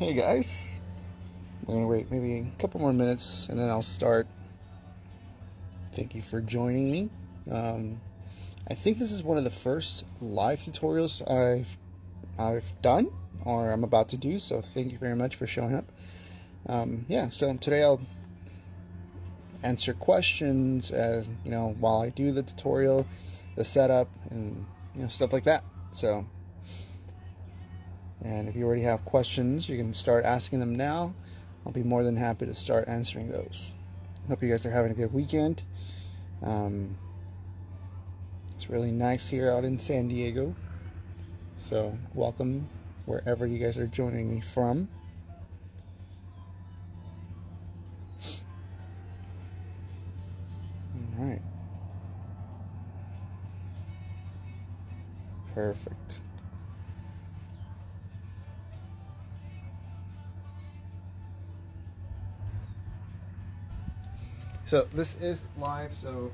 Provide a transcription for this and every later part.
Hey guys, I'm gonna wait maybe a couple more minutes and then I'll start. Thank you for joining me. I think this is one of the first live tutorials I've done or I'm about to do, so thank you very much for showing up. So today I'll answer questions as while I do the tutorial, the setup, and stuff like that. And if you already have questions, you can start asking them now. I'll be more than happy to start answering those. Hope you guys are having a good weekend. It's really nice here out in San Diego. So welcome wherever you guys are joining me from. All right. Perfect. So this is live, so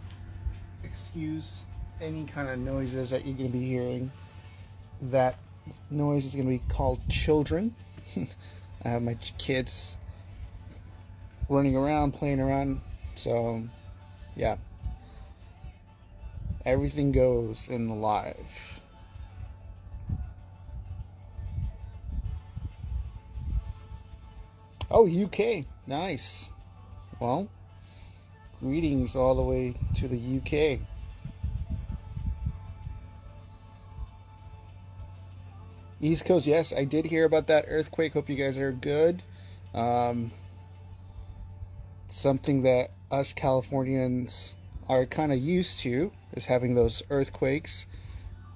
excuse any kind of noises that you're going to be hearing. That noise is going to be called children. I have my kids running around, playing around, so yeah. Everything goes in the live. Oh, UK. Nice. Well, greetings all the way to the UK. East Coast, yes, I did hear about that earthquake. Hope you guys are good. Something that us Californians are kind of used to is having those earthquakes.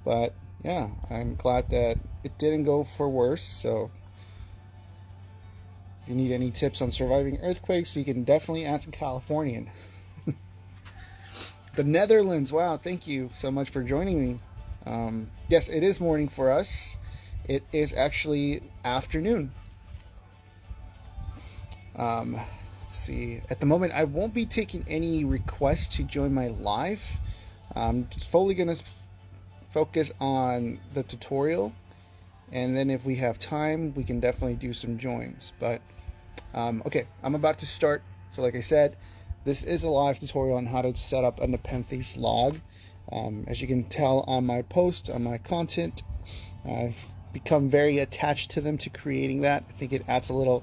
But yeah, I'm glad that it didn't go for worse. So if you need any tips on surviving earthquakes, you can definitely ask a Californian. The Netherlands, wow, thank you so much for joining me. Yes, it is morning for us. It is actually afternoon. Let's see. At the moment, I won't be taking any requests to join my live. I'm just fully going to focus on the tutorial. And then if we have time, we can definitely do some joins. But, okay, I'm about to start. So like I said, this is a live tutorial on how to set up a Nepenthes log. As you can tell on my post, on my content, I've become very attached to them, to creating that. I think it adds a little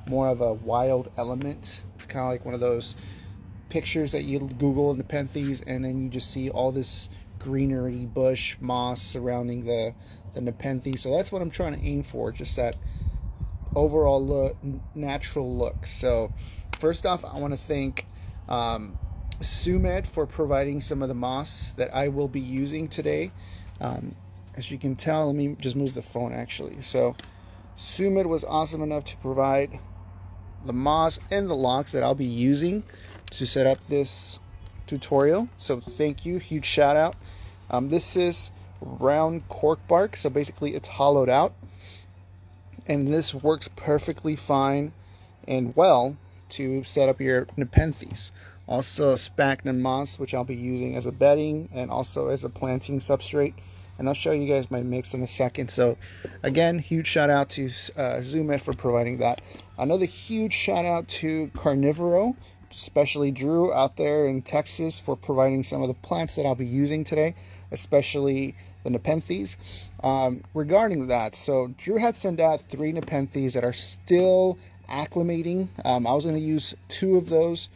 more of a wild element. It's kind of like one of those pictures that you Google Nepenthes and then you just see all this greenery, bush, moss surrounding the Nepenthes. So that's what I'm trying to aim for, just that overall look, natural look. So first off, I want to thank Sumed for providing some of the moss that I will be using today. As you can tell, let me just move the phone actually. So Sumed was awesome enough to provide the moss and the logs that I'll be using to set up this tutorial. So thank you, huge shout out. This is round cork bark, so basically it's hollowed out. And this works perfectly fine and well to set up your Nepenthes. Also sphagnum moss, which I'll be using as a bedding and also as a planting substrate. And I'll show you guys my mix in a second. So again, huge shout out to Zoomed for providing that. Another huge shout out to Carnivoro, especially Drew out there in Texas, for providing some of the plants that I'll be using today, especially the Nepenthes. Regarding that, so Drew had sent out 3 Nepenthes that are still acclimating. I was going to use 2 of those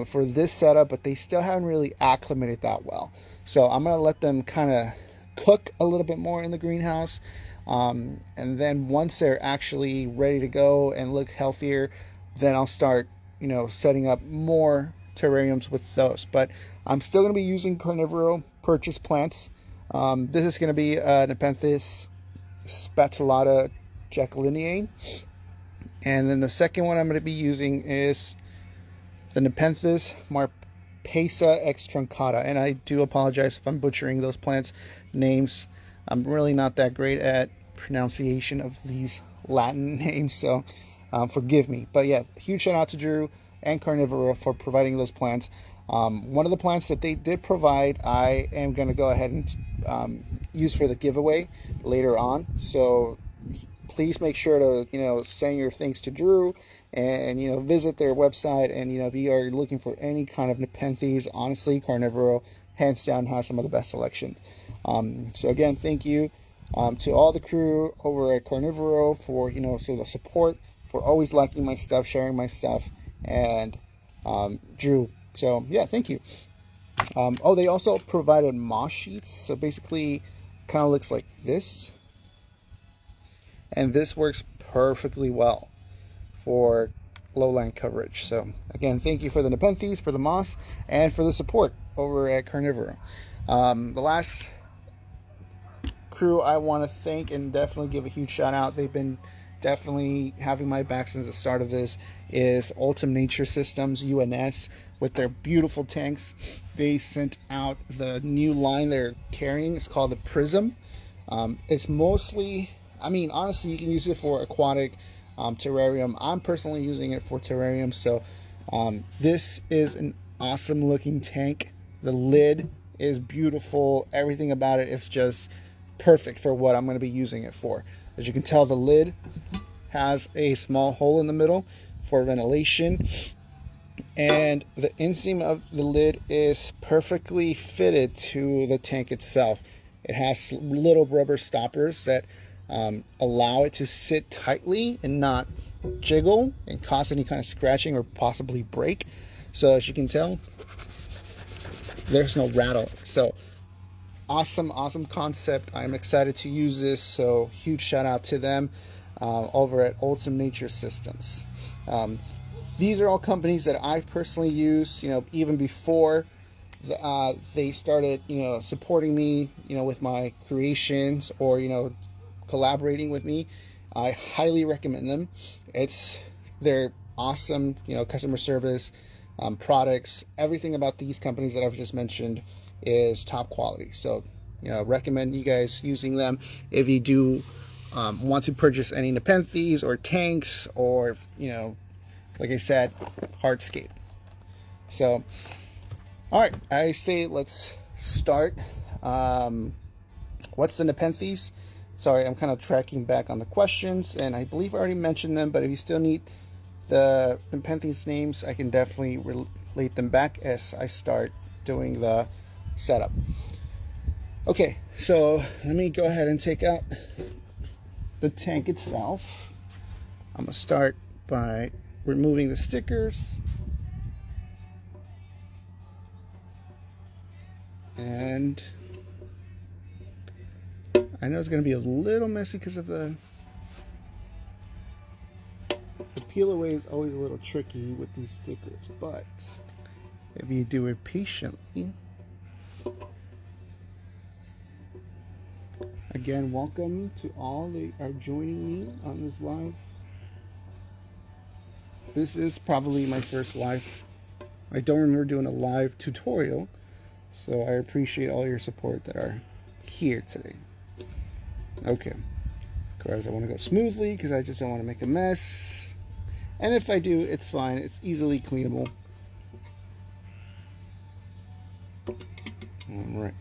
for this setup, but they still haven't really acclimated that well. So I'm going to let them kind of cook a little bit more in the greenhouse, and then once they're actually ready to go and look healthier, then I'll start setting up more terrariums with those. But I'm still going to be using Carnivoro purchase plants. This is going to be Nepenthes spatulata jacqueliniae, and then the second one I'm going to be using is the Nepenthes Marpesa ex truncata, and I do apologize if I'm butchering those plants names. I'm really not that great at pronunciation of these Latin names, so forgive me. But yeah, huge shout out to Drew and Carnivora for providing those plants. One of the plants that they did provide, I am going to go ahead and use for the giveaway later on. So please make sure to, send your thanks to Drew and, visit their website. And, if you are looking for any kind of Nepenthes, honestly, Carnivoro, hands down, has some of the best selections. So again, thank you to all the crew over at Carnivoro for, so the support, for always liking my stuff, sharing my stuff, and Drew. So yeah, thank you. They also provided moss sheets. So basically, kind of looks like this. And this works perfectly well for lowland coverage. So again, thank you for the Nepenthes, for the moss, and for the support over at Carnivoro. The last crew I want to thank and definitely give a huge shout out, they've been definitely having my back since the start of this, is Ultimate Nature Systems, UNS, with their beautiful tanks. They sent out the new line they're carrying. It's called the Prism. It's mostly, honestly, you can use it for aquatic, terrarium. I'm personally using it for terrarium. So this is an awesome looking tank. The lid is beautiful. Everything about it is just perfect for what I'm going to be using it for. As you can tell, the lid has a small hole in the middle for ventilation, and the inseam of the lid is perfectly fitted to the tank itself. It has little rubber stoppers that allow it to sit tightly and not jiggle and cause any kind of scratching or possibly break. So as you can tell, there's no rattle. So awesome concept. I'm excited to use this. So huge shout out to them over at Ultimate Nature Systems. These are all companies that I've personally used, even before they started, supporting me, with my creations or, collaborating with me. I highly recommend them. They're awesome, customer service, products, everything about these companies that I've just mentioned is top quality. So, recommend you guys using them if you do want to purchase any Nepenthes or tanks or, like I said, hardscape. So, all right, I say let's start. What's the Nepenthes? Sorry, I'm kind of tracking back on the questions, and I believe I already mentioned them, but if you still need the Nepenthes names, I can definitely relate them back as I start doing the setup. Okay, so let me go ahead and take out the tank itself. I'm gonna start by removing the stickers, and I know it's gonna be a little messy because of the peel away is always a little tricky with these stickers, but if you do it patiently. Again, welcome to all that are joining me on this live. This is probably my first live. I don't remember doing a live tutorial, so I appreciate all your support that are here today. Okay, of course I want to go smoothly because I just don't want to make a mess. And if I do, it's fine. It's easily cleanable. All right.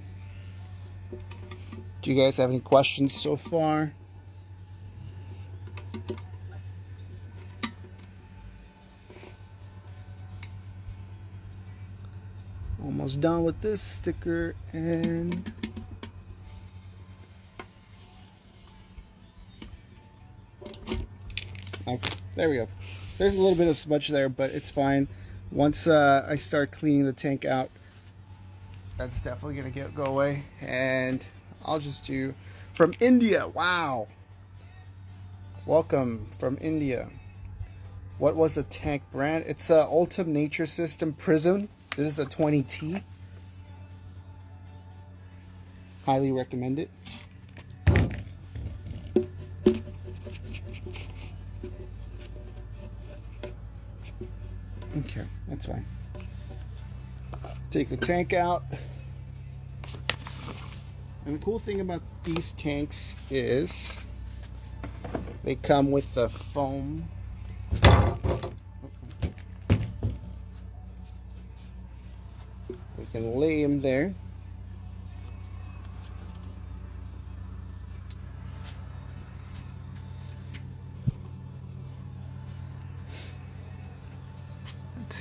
Do you guys have any questions so far? Almost done with this sticker, and okay, there we go. There's a little bit of smudge there, but it's fine. Once I start cleaning the tank out, that's definitely gonna go away. And I'll just do from India. Wow, welcome from India. What was the tank brand? It's a Ultimate Nature System Prism. This is a 20T. Highly recommend it. Okay, that's fine. Take the tank out. And the cool thing about these tanks is they come with the foam. We can lay them there.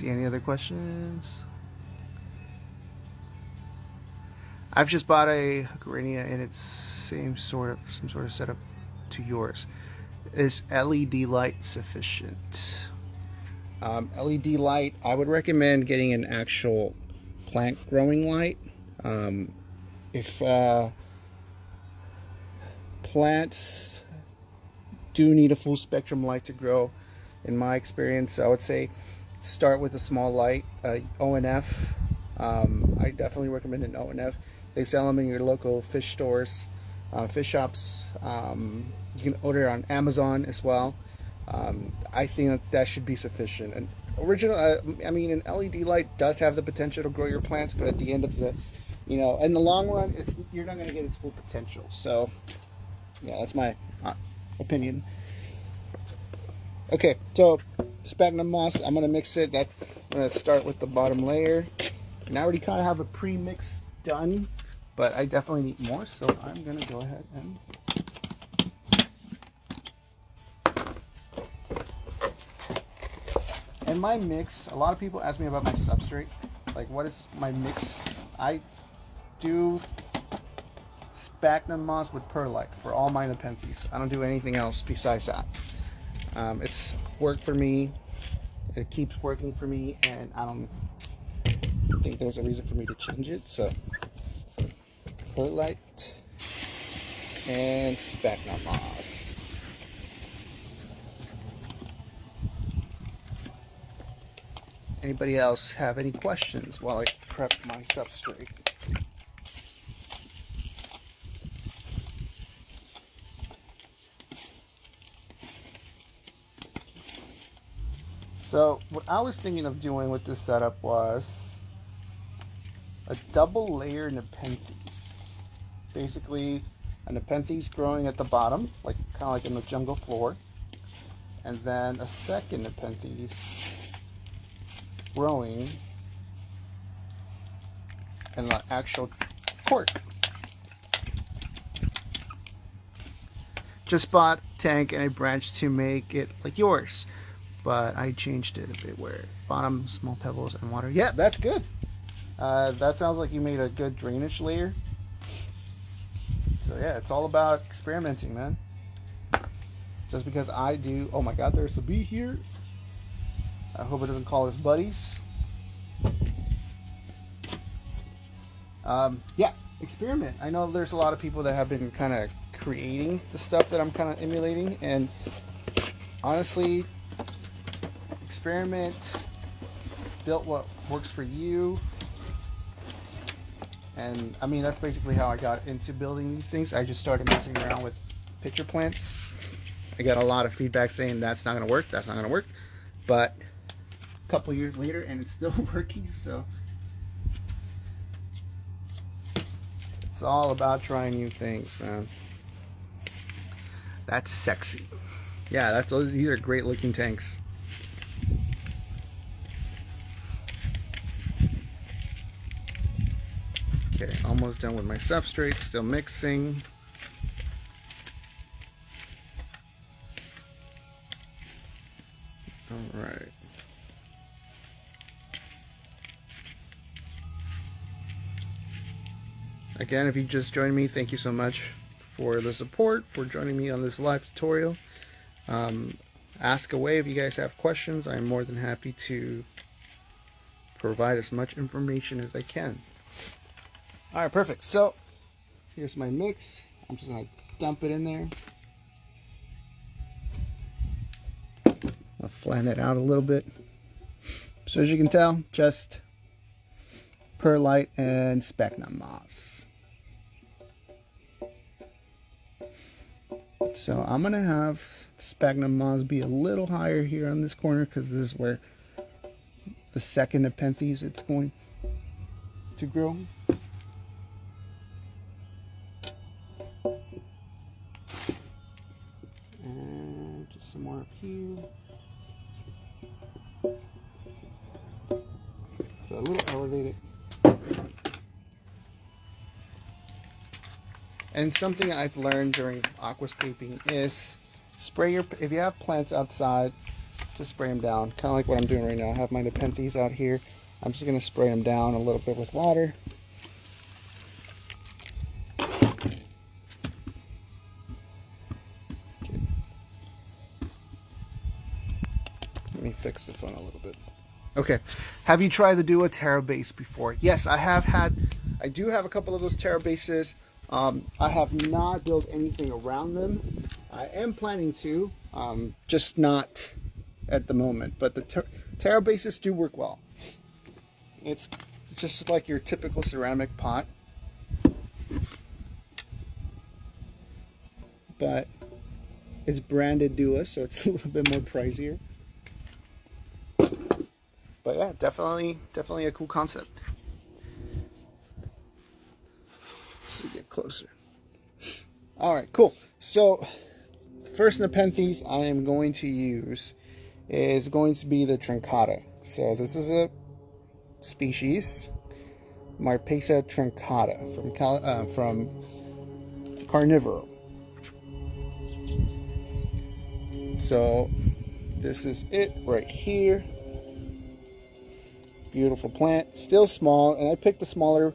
see any other questions. I've just bought a Garania and it's some sort of setup to yours. Is LED light sufficient? LED light, I would recommend getting an actual plant growing light. If plants do need a full spectrum light to grow, in my experience, I would say start with a small light, ONF. I definitely recommend an ONF. They sell them in your local fish stores, fish shops. You can order on Amazon as well. I think that should be sufficient. An an LED light does have the potential to grow your plants, but at the end of the, in the long run, you're not going to get its full potential. So, yeah, that's my opinion. Okay, so sphagnum moss, I'm going to mix it. I'm going to start with the bottom layer. And I already kind of have a pre-mix done, but I definitely need more, so I'm going to go ahead and my mix, a lot of people ask me about my substrate, like what is my mix. I do sphagnum moss with perlite for all my Nepenthes. I don't do anything else besides that. It's worked for me, it keeps working for me, and I don't think there's a reason for me to change it. So perlite and sphagnum moss. Anybody else have any questions while I prep my substrate? So what I was thinking of doing with this setup was a double layer Nepenthes. Basically a Nepenthes growing at the bottom, kind of like in the jungle floor, and then a second Nepenthes growing in the actual court. Just bought a tank and a branch to make it like yours, but I changed it a bit where bottom small pebbles and water. Yeah, that's good. That sounds like you made a good drainage layer. So yeah, it's all about experimenting, man. Just because I do, oh my god, there's a bee here. I hope it doesn't call us buddies. Yeah, experiment. I know there's a lot of people that have been kind of creating the stuff that I'm kind of emulating, and honestly, experiment, build what works for you. And I mean, that's basically how I got into building these things. I just started messing around with pitcher plants. I got a lot of feedback saying that's not going to work, that's not going to work, but couple years later and it's still working. So it's all about trying new things, man. That's sexy. Yeah, these are great looking tanks. Okay, almost done with my substrate, still mixing. All right. Again, if you just joined me, thank you so much for the support, for joining me on this live tutorial. Ask away if you guys have questions. I'm more than happy to provide as much information as I can. All right, perfect. So here's my mix. I'm just going to dump it in there. I'll flatten it out a little bit. So as you can tell, just perlite and sphagnum moss. So I'm going to have sphagnum moss be a little higher here on this corner because this is where the second Nepenthes it's going to grow. And just some more up here. So a little elevated. And something I've learned during aquascaping is if you have plants outside, Just spray them down, kind of like what I'm doing right now. I have my Nepenthes out here. I'm just going to spray them down a little bit with water. Okay. Let me fix the phone a little bit. Okay, have you tried the Duo Terra base before? Yes, I do have a couple of those Terra bases. I have not built anything around them. I am planning to, just not at the moment. But the Terra bases do work well. It's just like your typical ceramic pot, but it's branded Duo, so it's a little bit more pricier. But yeah, definitely a cool concept. Let's get closer. All right, cool. So first Nepenthes I am going to use is going to be the truncata. So this is a species, Marpesa truncata from Carnivoro. So this is it right here. Beautiful plant, still small, and I picked a smaller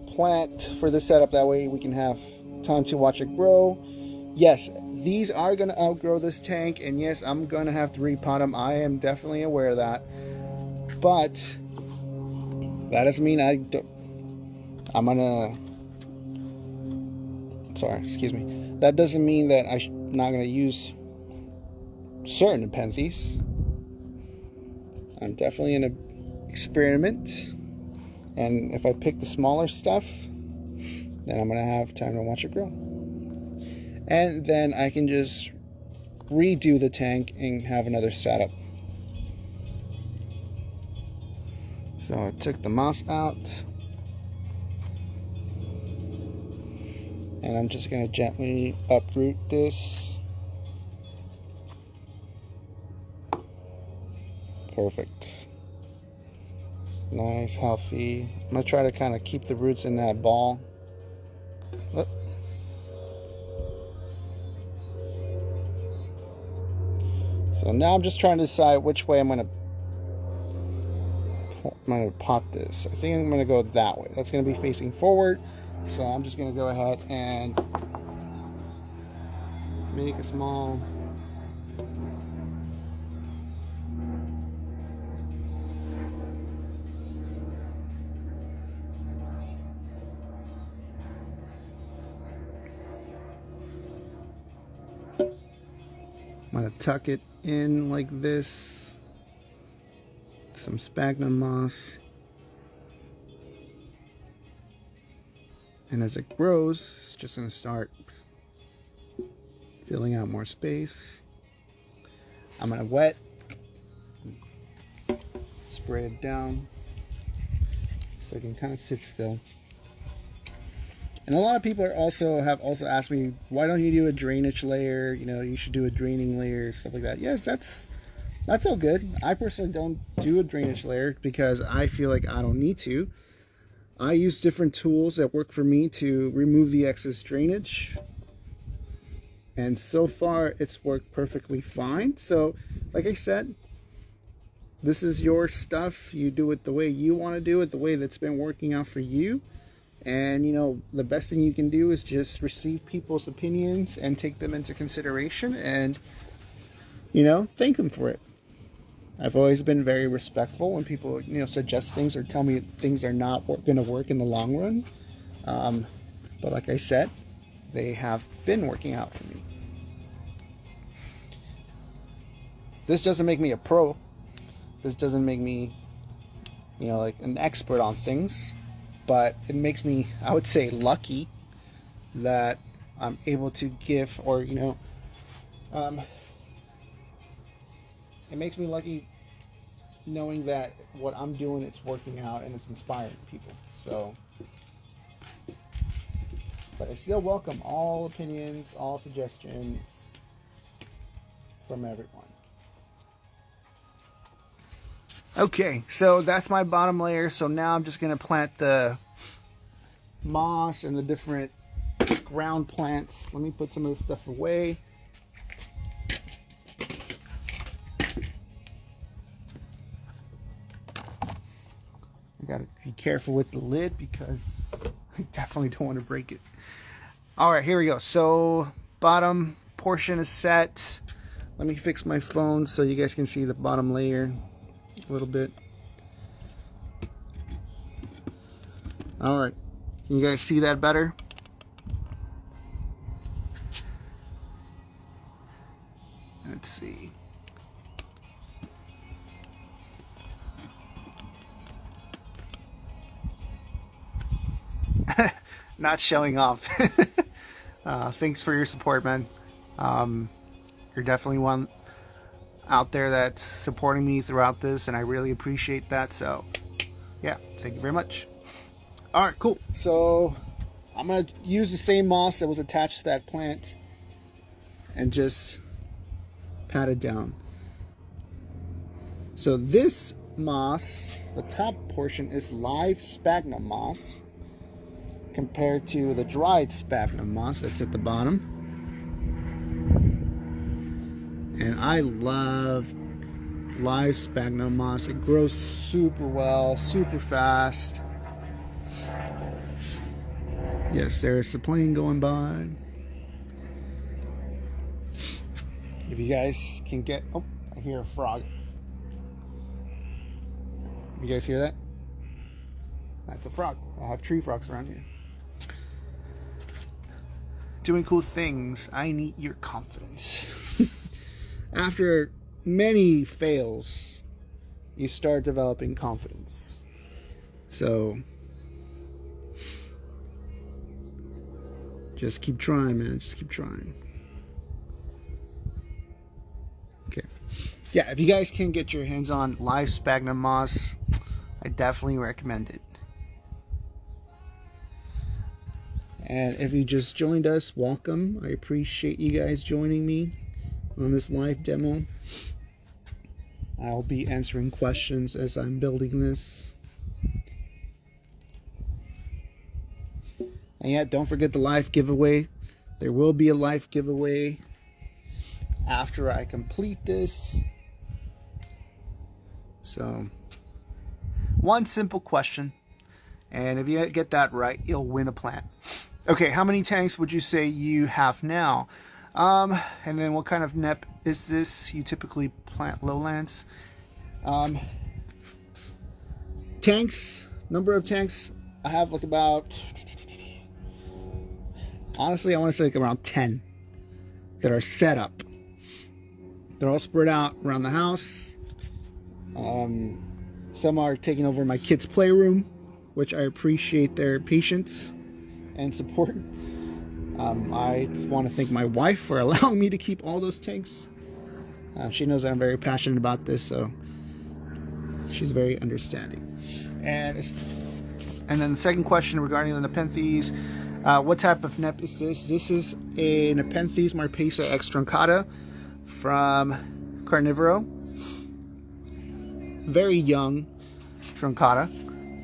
plant for the setup. That way we can have time to watch it grow. Yes, these are going to outgrow this tank, and yes, I'm going to have to repot them. I am definitely aware of that. But that doesn't mean that doesn't mean that I'm not going to use certain Nepenthes. I'm definitely in an experiment, and if I pick the smaller stuff, then I'm going to have time to watch it grow. And then I can just redo the tank and have another setup. So I took the moss out, and I'm just going to gently uproot this. Perfect. Nice, healthy. I'm going to try to kind of keep the roots in that ball. Oh. So now I'm just trying to decide which way I'm going to pot this. I think I'm going to go that way. That's going to be facing forward. So I'm just going to go ahead and make a small I'm going to tuck it in like this. Some sphagnum moss. And as it grows, it's just going to start filling out more space. I'm going to wet, spray it down so it can kind of sit still. And a lot of people have also asked me, why don't you do a drainage layer? You know, you should do a draining layer, stuff like that. Yes, that's all good. I personally don't do a drainage layer because I feel like I don't need to. I use different tools that work for me to remove the excess drainage. And so far, it's worked perfectly fine. So, like I said, this is your stuff. You do it the way you want to do it, the way that's been working out for you. And, you know, the best thing you can do is just receive people's opinions and take them into consideration and, you know, thank them for it. I've always been very respectful when people, you know, suggest things or tell me things are not going to work in the long run. But like I said, they have been working out for me. This doesn't make me a pro. This doesn't make me, you know, like an expert on things. But it makes me, I would say, lucky that I'm able to give, or, you know, it makes me lucky knowing that what I'm doing, it's working out and it's inspiring people. So, but I still welcome all opinions, all suggestions from everyone. Okay, so that's my bottom layer. So now I'm just going to plant the moss and the different ground plants. Let me put some of this stuff away. gotta be careful with the lid because I definitely don't want to break it. All right, here we go. So bottom portion is set. Let me fix my phone so you guys can see the bottom layer a little bit. All right, can you guys see that better? Let's see. Not showing off. Thanks for your support, man. You're definitely one out there that's supporting me throughout this, and I really appreciate that. So, yeah, thank you very much. All right, cool. So, I'm going to use the same moss that was attached to that plant and just pat it down. So, this moss, the top portion, is live sphagnum moss compared to the dried sphagnum moss that's at the bottom. And I love live sphagnum moss. It grows super well, super fast. Yes, there's a plane going by. If you guys can get... Oh, I hear a frog. You guys hear that? That's a frog. I have tree frogs around here. Doing cool things. I need your confidence. After many fails, you start developing confidence. So, just keep trying, man. Just keep trying. Okay. Yeah, if you guys can get your hands on live sphagnum moss, I definitely recommend it. And if you just joined us, welcome. I appreciate you guys joining me on this live demo. I'll be answering questions as I'm building this. And yeah, don't forget the live giveaway. There will be a live giveaway after I complete this. So, one simple question. And if you get that right, you'll win a plant. Okay, how many tanks would you say you have now? And then what kind of NEP is this? You typically plant lowlands. Tanks, number of tanks, I have like about, honestly, I want to say like around 10 that are set up. They're all spread out around the house. Some are taking over my kids' playroom, which I appreciate their patience and support. I want to thank my wife for allowing me to keep all those tanks. She knows that I'm very passionate about this, so she's very understanding. And then the second question regarding the Nepenthes, what type of NEP is this? This is a Nepenthes marpesa X truncata from Carnivoro. Very young truncata,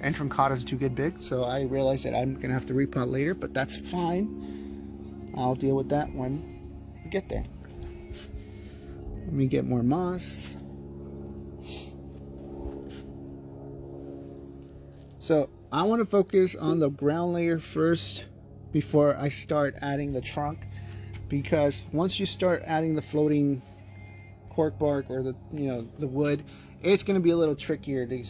and truncatas do get big, so I realize that I'm gonna have to repot later, but that's fine. I'll deal with that when we get there. Let me get more moss. So I want to focus on the ground layer first before I start adding the trunk, because once you start adding the floating cork bark or the wood, it's going to be a little trickier to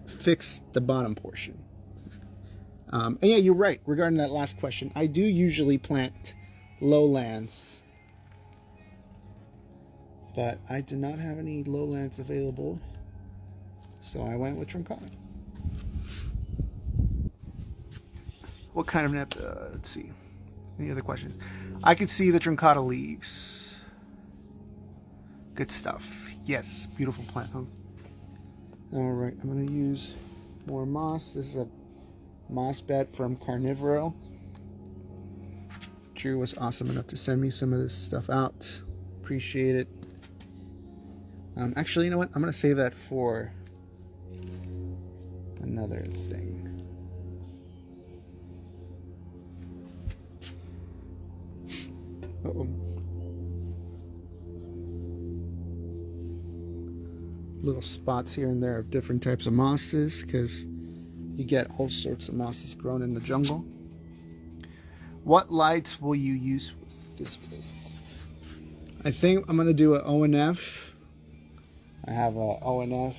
fix the bottom portion. And yeah, you're right regarding that last question. I do usually plant lowlands, but I did not have any lowlands available, so I went with truncata. What kind of NEP? Let's see. Any other questions? I could see the truncata leaves. Good stuff. Yes, beautiful plant, huh? All right, I'm going to use more moss. This is a moss bed from Carnivoro. Drew was awesome enough to send me some of this stuff out. Appreciate it. Actually, you know what? I'm going to save that for another thing. little spots here and there of different types of mosses, because you get all sorts of mosses grown in the jungle. What lights will you use with this vase? I think I'm going to do an ONF. I have a ONF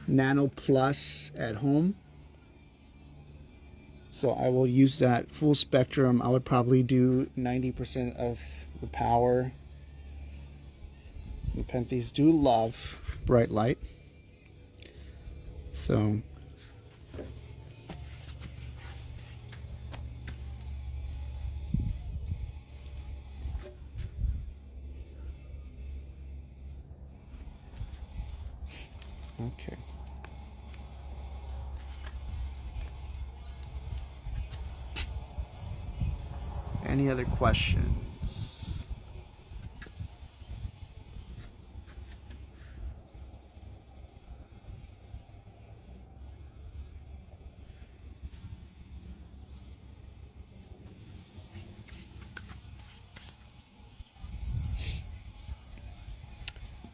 Nano Plus at home. So I will use that full spectrum. I would probably do 90% of the power. Nepenthes do love bright light. So okay. Any other questions?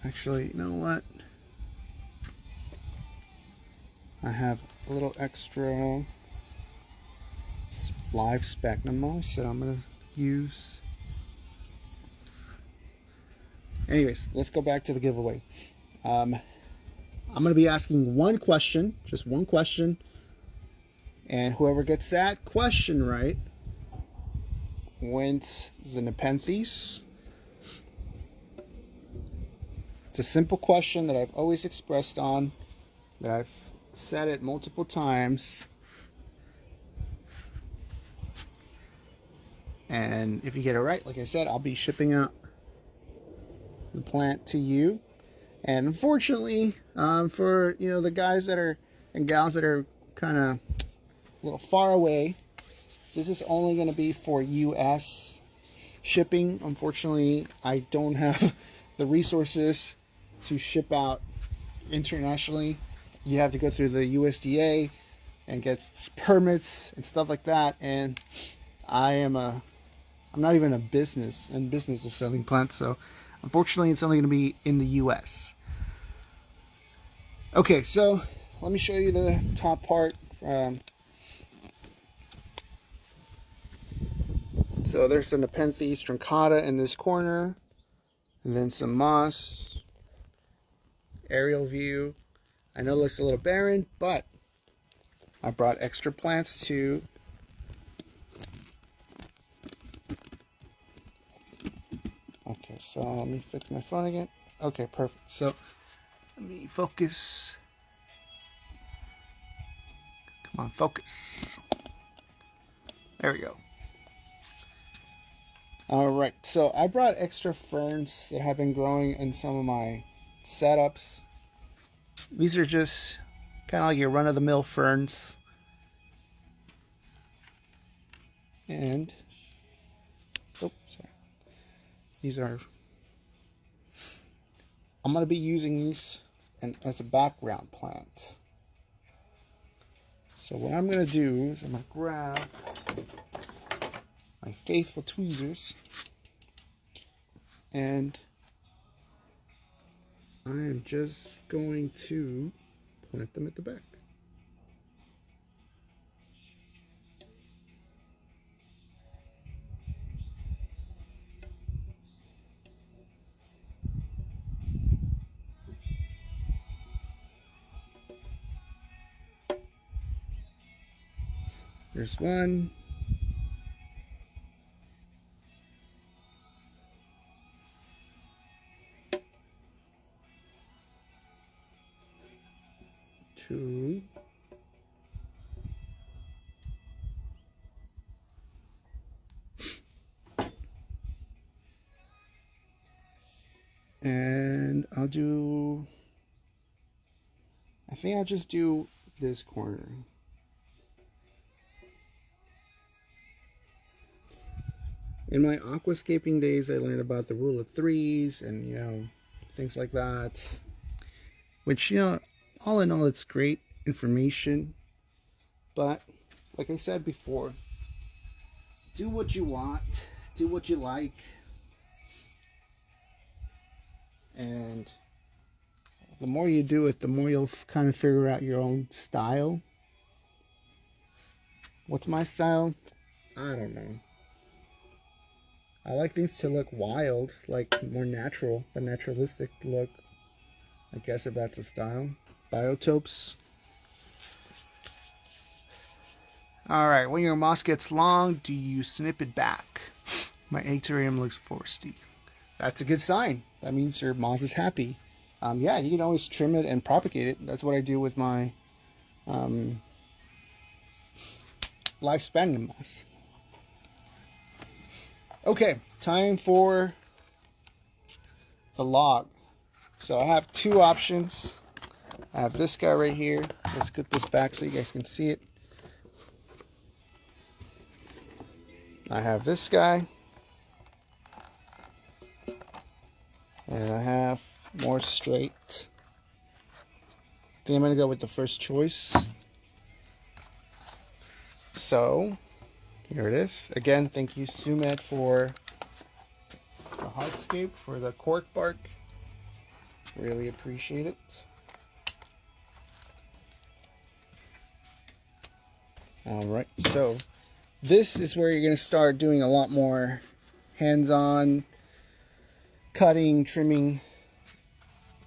Actually, you know what? I have a little extra live sphagnum moss that I'm going to use. Anyways, let's go back to the giveaway. I'm going to be asking one question, just one question. And whoever gets that question right wins the Nepenthes. It's a simple question that I've always expressed on, that I've said it multiple times. And if you get it right, like I said, I'll be shipping out the plant to you. And unfortunately, for the guys that are and gals that are kind of a little far away, this is only going to be for US shipping. Unfortunately, I don't have the resources to ship out internationally. You have to go through the USDA and get permits and stuff like that. And I'm not even in business of selling plants, so unfortunately it's only going to be in the US. Okay, so let me show you the top part. So there's the Nepenthes truncata in this corner, and then some moss. Aerial view. I know it looks a little barren, but I brought extra plants to okay, so let me fix my phone again. Okay, perfect. So let me focus. Come on, focus. There we go. Alright, so I brought extra ferns that have been growing in some of my setups. These are just kind of like your run-of-the-mill ferns. And, oh, sorry. These are, I'm going to be using these as a background plant. So what I'm going to do is I'm going to grab my faithful tweezers, and I am just going to plant them at the back. There's one. Two. And I think I'll just do this corner. In my aquascaping days, I learned about the rule of threes and, things like that. Which, all in all, it's great information. But, like I said before, do what you want, do what you like. And the more you do it, the more you'll kind of figure out your own style. What's my style? I don't know. I like things to look wild, like more natural, a naturalistic look. I guess if that's a style. Biotopes. Alright, when your moss gets long, do you snip it back? My egg terrarium looks foresty. That's a good sign. That means your moss is happy. Yeah, you can always trim it and propagate it. That's what I do with my lifespan moss. Okay, time for the log. So I have two options. I have this guy right here. Let's get this back so you guys can see it. I have this guy. And I have more straight. I think I'm going to go with the first choice. So, here it is. Again, thank you, Sumed, for the hardscape, for the cork bark. Really appreciate it. Alright, so this is where you're going to start doing a lot more hands-on cutting, trimming.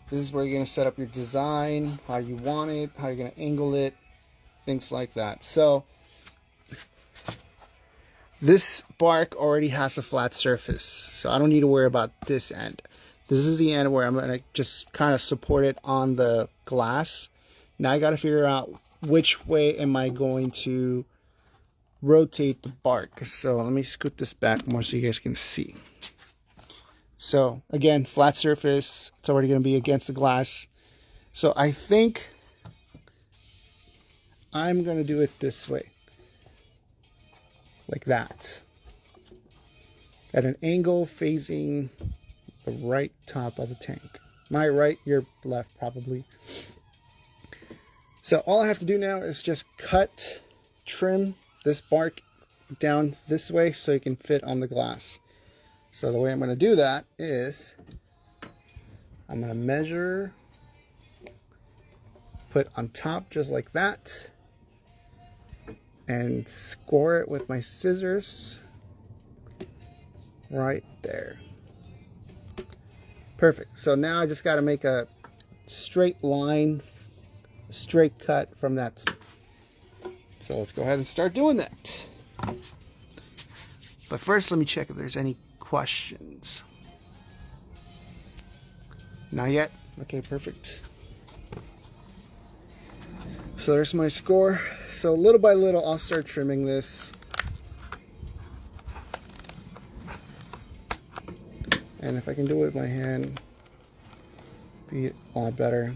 This is where you're going to set up your design, how you want it, how you're going to angle it, things like that. So this bark already has a flat surface, so I don't need to worry about this end. This is the end where I'm going to just kind of support it on the glass. Now I got to figure out which way am I going to rotate the bark. So let me scoot this back more so you guys can see. So again, flat surface, it's already going to be against the glass. So I think I'm going to do it this way. Like that. At an angle facing the right top of the tank. My right, your left probably. So all I have to do now is just cut, trim this bark down this way so it can fit on the glass. So the way I'm going to do that is I'm going to measure, put on top just like that, and score it with my scissors right there. Perfect. So now I just got to make a straight line, straight cut from that. So let's go ahead and start doing that. But first, let me check if there's any questions. Not yet. Okay, perfect. So there's my score. So little by little, I'll start trimming this. And if I can do it with my hand, be a lot better.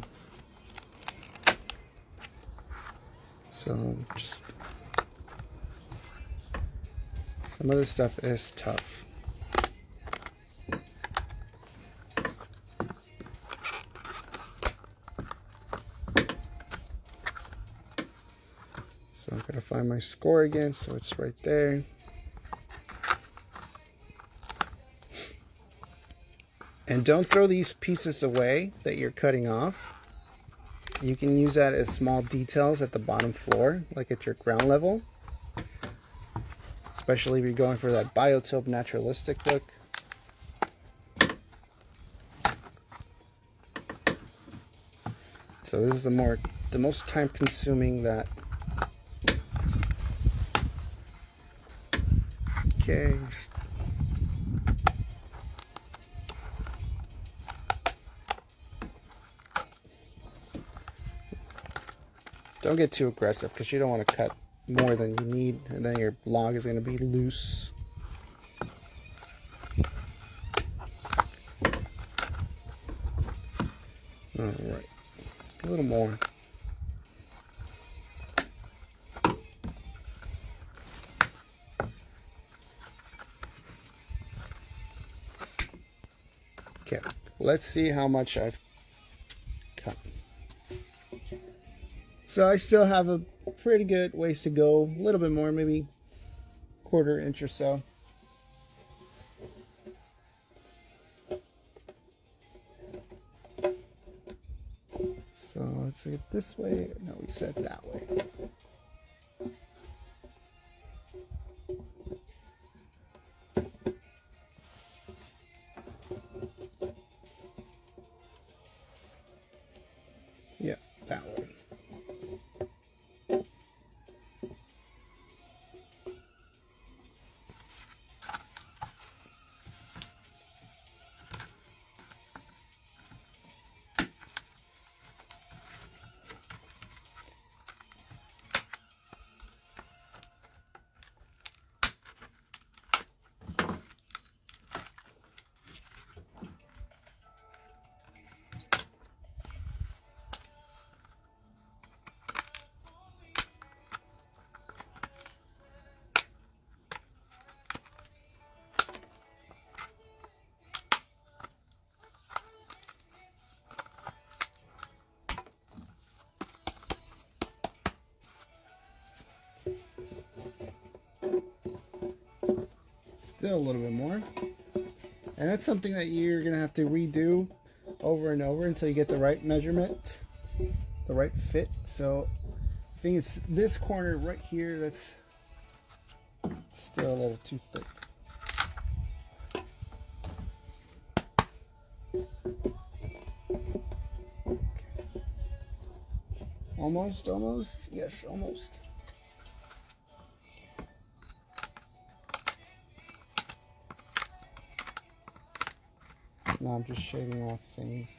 So just some of this stuff is tough. So I'm gonna find my score again, so it's right there. And don't throw these pieces away that you're cutting off. You can use that as small details at the bottom floor, like at your ground level. Especially if you're going for that biotope naturalistic look. So this is the most time consuming that. Okay. Don't get too aggressive because you don't want to cut more than you need, and then your log is going to be loose. All right, a little more. Okay, let's see how much I've cut. So I still have a pretty good ways to go, a little bit more, maybe quarter inch or so. So let's see it this way. No, we set it that way. Yeah, that way. Still a little bit more. And that's something that you're going to have to redo over and over until you get the right measurement, the right fit. So I think it's this corner right here that's still a little too thick. Almost. Yes, almost. Now I'm just shaving off things.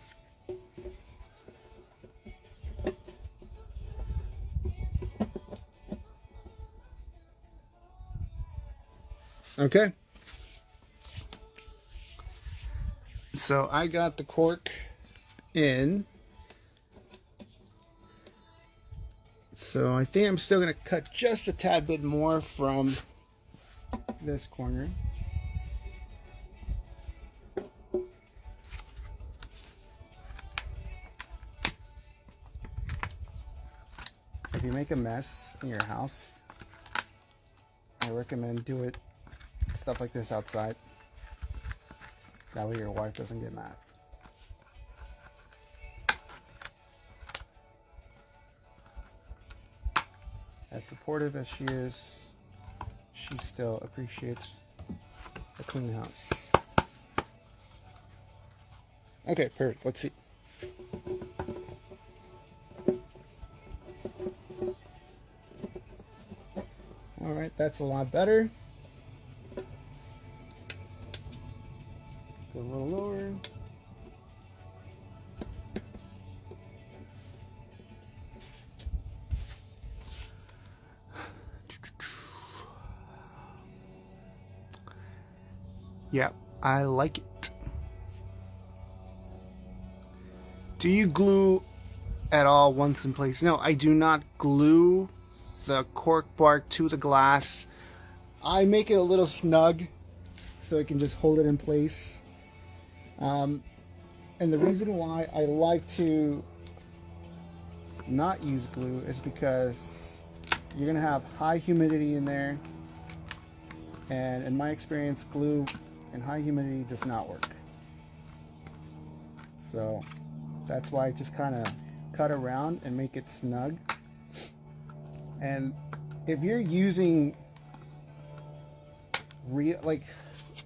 Okay. So I got the cork in. So I think I'm still going to cut just a tad bit more from this corner. If you make a mess in your house, I recommend do it stuff like this outside. That way your wife doesn't get mad. As supportive as she is, she still appreciates a clean house. Okay, perfect. Let's see. All right, that's a lot better. Go a little lower. Yeah, I like it. Do you glue at all once in place? No, I do not glue the cork bark to the glass. I make it a little snug so it can just hold it in place. And the reason why I like to not use glue is because you're gonna have high humidity in there, and in my experience, glue and high humidity does not work. So that's why I just kind of cut around and make it snug. And if you're using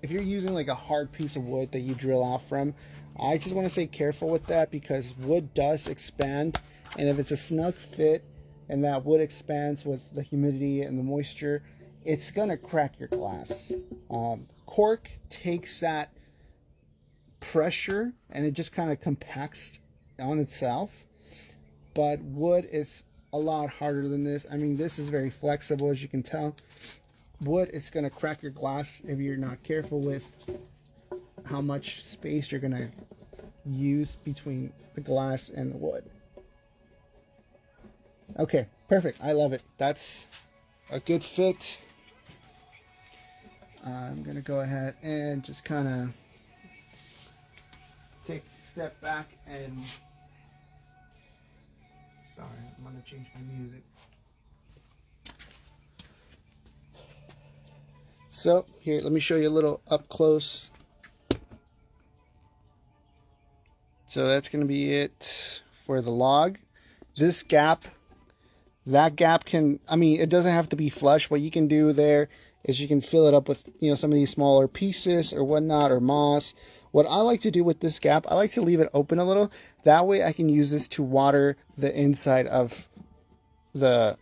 if you're using like a hard piece of wood that you drill out from, I just want to say careful with that, because wood does expand, and if it's a snug fit and that wood expands with the humidity and the moisture, it's gonna crack your glass. Cork takes that pressure and it just kind of compacts on itself, but wood is a lot harder than this. I mean, this is very flexible, as you can tell. Wood is going to crack your glass if you're not careful with how much space you're going to use between the glass and the wood. Okay, perfect. I love it. That's a good fit. I'm going to go ahead and just kind of take a step back and... Sorry, I'm going to change my music. So here, let me show you a little up close. So that's going to be it for the log. This gap, that gap can, I mean, it doesn't have to be flush. What you can do there is you can fill it up with, you know, some of these smaller pieces or whatnot, or moss. What I like to do with this gap, I like to leave it open a little. That way I can use this to water the inside of the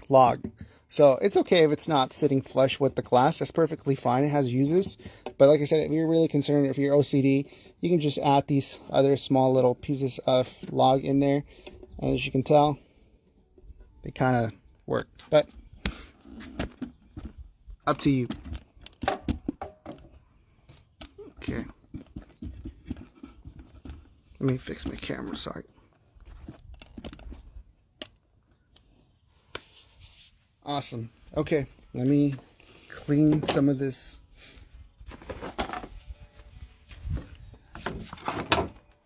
log. So it's okay if it's not sitting flush with the glass. That's perfectly fine. It has uses. But like I said, if you're really concerned, if you're OCD, you can just add these other small little pieces of log in there. And as you can tell, they kind of work. But up to you. Okay. Let me fix my camera, sorry. Awesome. Okay, let me clean some of this.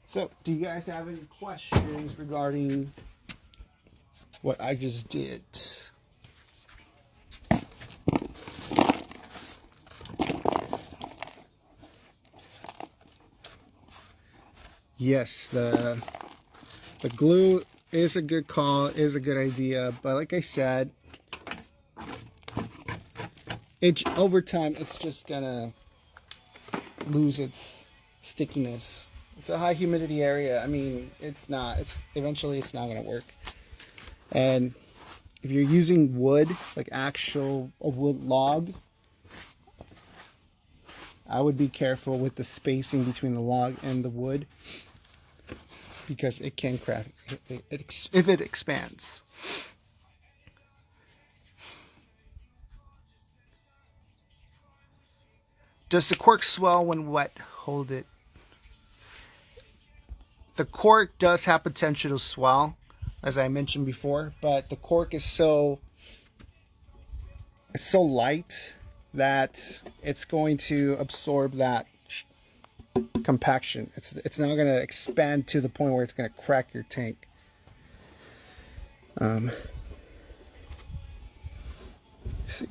So, do you guys have any questions regarding what I just did? Yes, the glue is a good call, is a good idea, but like I said, over time it's just gonna lose its stickiness. It's a high humidity area. I mean, eventually it's not gonna work. And if you're using wood, like a wood log, I would be careful with the spacing between the log and the wood, because it can crack if it expands. Does the cork swell when wet? Hold it. The cork does have potential to swell, as I mentioned before, but the cork is so light that it's going to absorb that compaction. It's not going to expand to the point where it's going to crack your tank. Let's see.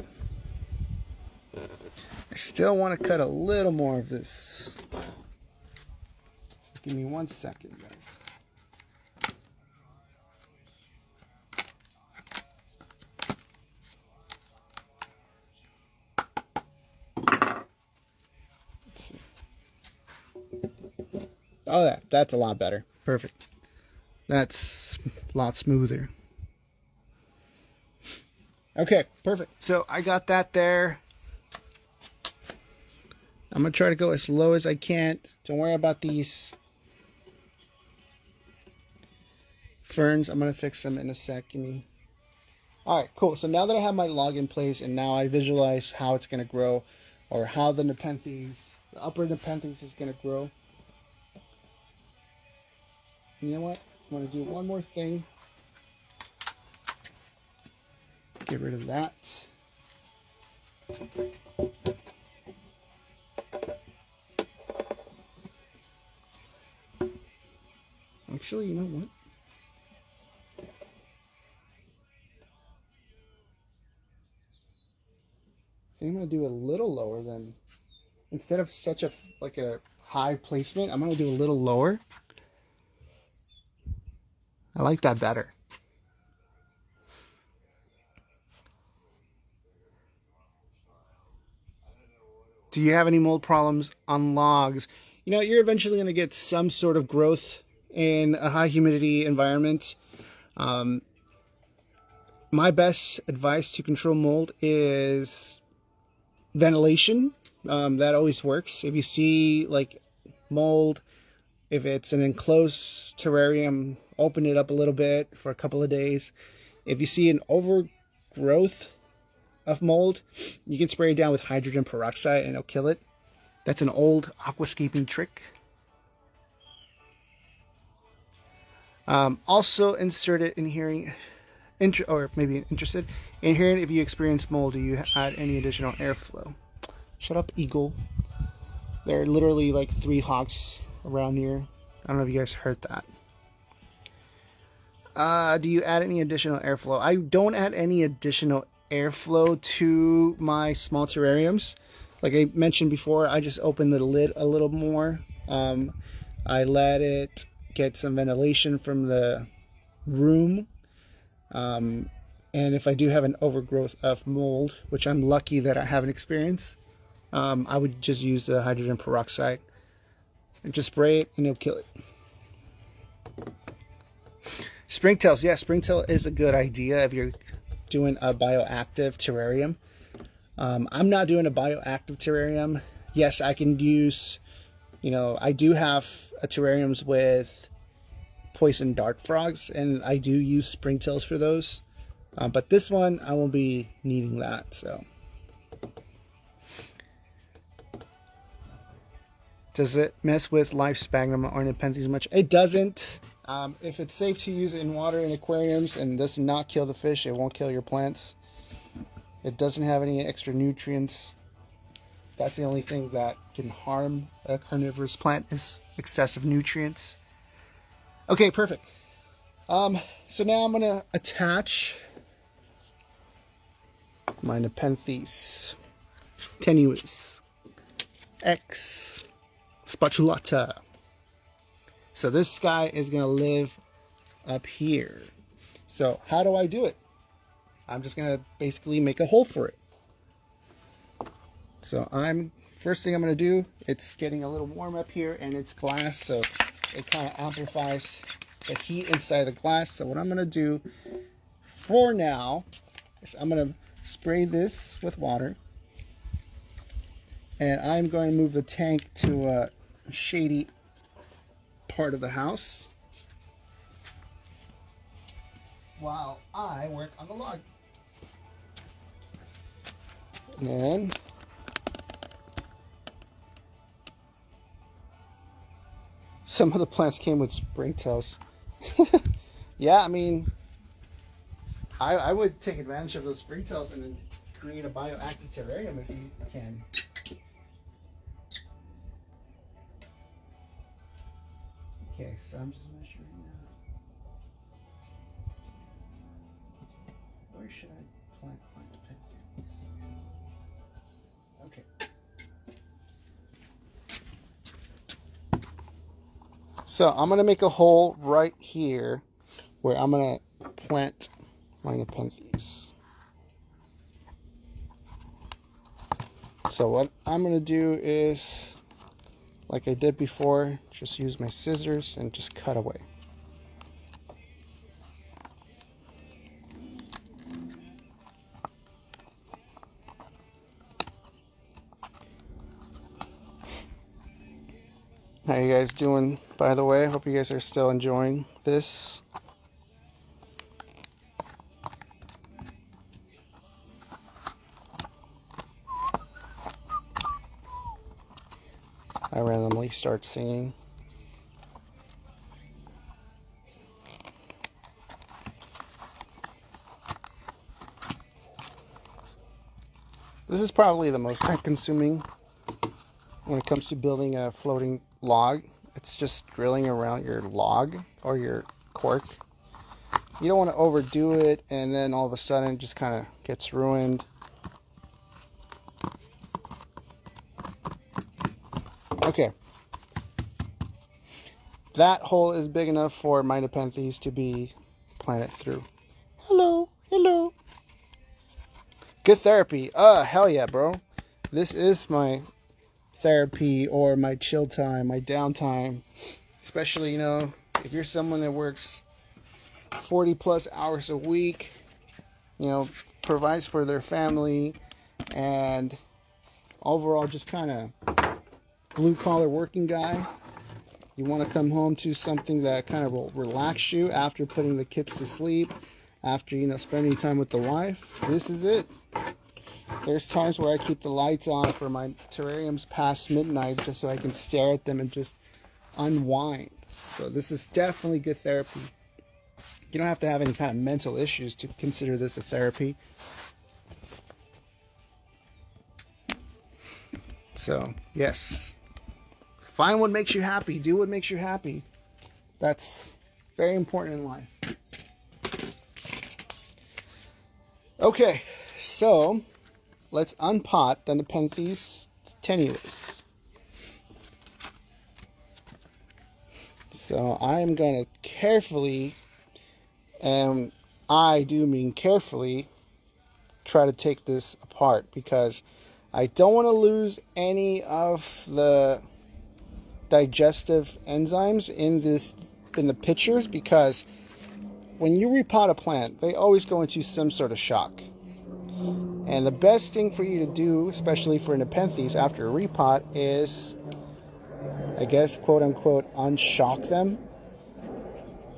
I still want to cut a little more of this. Just give me 1 second, guys. Let's see. Oh, that's a lot better. Perfect. That's a lot smoother. Okay, perfect. So I got that there. I'm going to try to go as low as I can. Don't worry about these ferns. I'm going to fix them in a sec. Give me. Alright, cool. So now that I have my log in place and now I visualize how it's going to grow, or how the Nepenthes, the upper Nepenthes is going to grow. You know what? I'm going to do one more thing. Get rid of that. Actually, you know what? So I'm going to do a little lower than, instead of such a high placement, I'm going to do a little lower. I like that better. Do you have any mold problems on logs? You know, you're eventually going to get some sort of growth in a high humidity environment. My best advice to control mold is ventilation. That always works. If you see like mold, if it's an enclosed terrarium, open it up a little bit for a couple of days. If you see an overgrowth of mold, you can spray it down with hydrogen peroxide and it'll kill it. That's an old aquascaping trick. Also interested in hearing, or maybe interested in hearing if you experience mold, do you add any additional airflow? Shut up, eagle. There are literally like 3 hawks around here. I don't know if you guys heard that. Do you add any additional airflow? I don't add any additional airflow to my small terrariums. Like I mentioned before, I just open the lid a little more. I let it get some ventilation from the room. And if I do have an overgrowth of mold, which I'm lucky that I haven't experienced, I would just use the hydrogen peroxide and just spray it and it'll kill it. Springtails, yeah, springtail is a good idea if you're doing a bioactive terrarium. I'm not doing a bioactive terrarium. Yes, I can use, I do have terrariums with poison dart frogs, and I do use springtails for those. But this one, I won't be needing that, so. Does it mess with live sphagnum or Nepenthes much? It doesn't. If it's safe to use it in water in aquariums and does not kill the fish, it won't kill your plants. It doesn't have any extra nutrients. That's the only thing that can harm a carnivorous plant is excessive nutrients. Okay, perfect. So now I'm going to attach my Nepenthes tenuis X spatulata. So this guy is going to live up here. So how do I do it? I'm just going to basically make a hole for it. So first thing I'm going to do, it's getting a little warm up here and it's glass, so it kind of amplifies the heat inside the glass. So what I'm going to do for now is I'm going to spray this with water. And I'm going to move the tank to a shady part of the house while I work on the log. And some of the plants came with springtails. Yeah, I mean, I would take advantage of those springtails and then create a bioactive terrarium if you can. Okay, so I'm just measuring now. Where should I plant my Nepenthes? Okay. So I'm going to make a hole right here where I'm going to plant my Nepenthes. So what I'm going to do is, like I did before, just use my scissors and just cut away. How you guys doing, by the way? I hope you guys are still enjoying this. I randomly start singing. This is probably the most time-consuming when it comes to building a floating log. It's just drilling around your log or your cork. You don't want to overdo it and then all of a sudden it just kind of gets ruined. Okay. That hole is big enough for my Nepenthes to be planted through. Hello, hello. Good therapy. Hell yeah, bro. This is my therapy or my chill time, my downtime. Especially, if you're someone that works 40 plus hours a week, provides for their family and overall just kind of blue collar working guy. You want to come home to something that kind of will relax you after putting the kids to sleep, after, spending time with the wife. This is it. There's times where I keep the lights on for my terrariums past midnight just so I can stare at them and just unwind. So this is definitely good therapy. You don't have to have any kind of mental issues to consider this a therapy. So, yes. Find what makes you happy. Do what makes you happy. That's very important in life. Okay, so let's unpot the Nepenthes tenuis. So I'm going to carefully, and I do mean carefully, try to take this apart because I don't want to lose any of the digestive enzymes in the pictures, because when you repot a plant, they always go into some sort of shock. And the best thing for you to do, especially for Nepenthes after a repot, is, I guess, quote unquote, unshock them.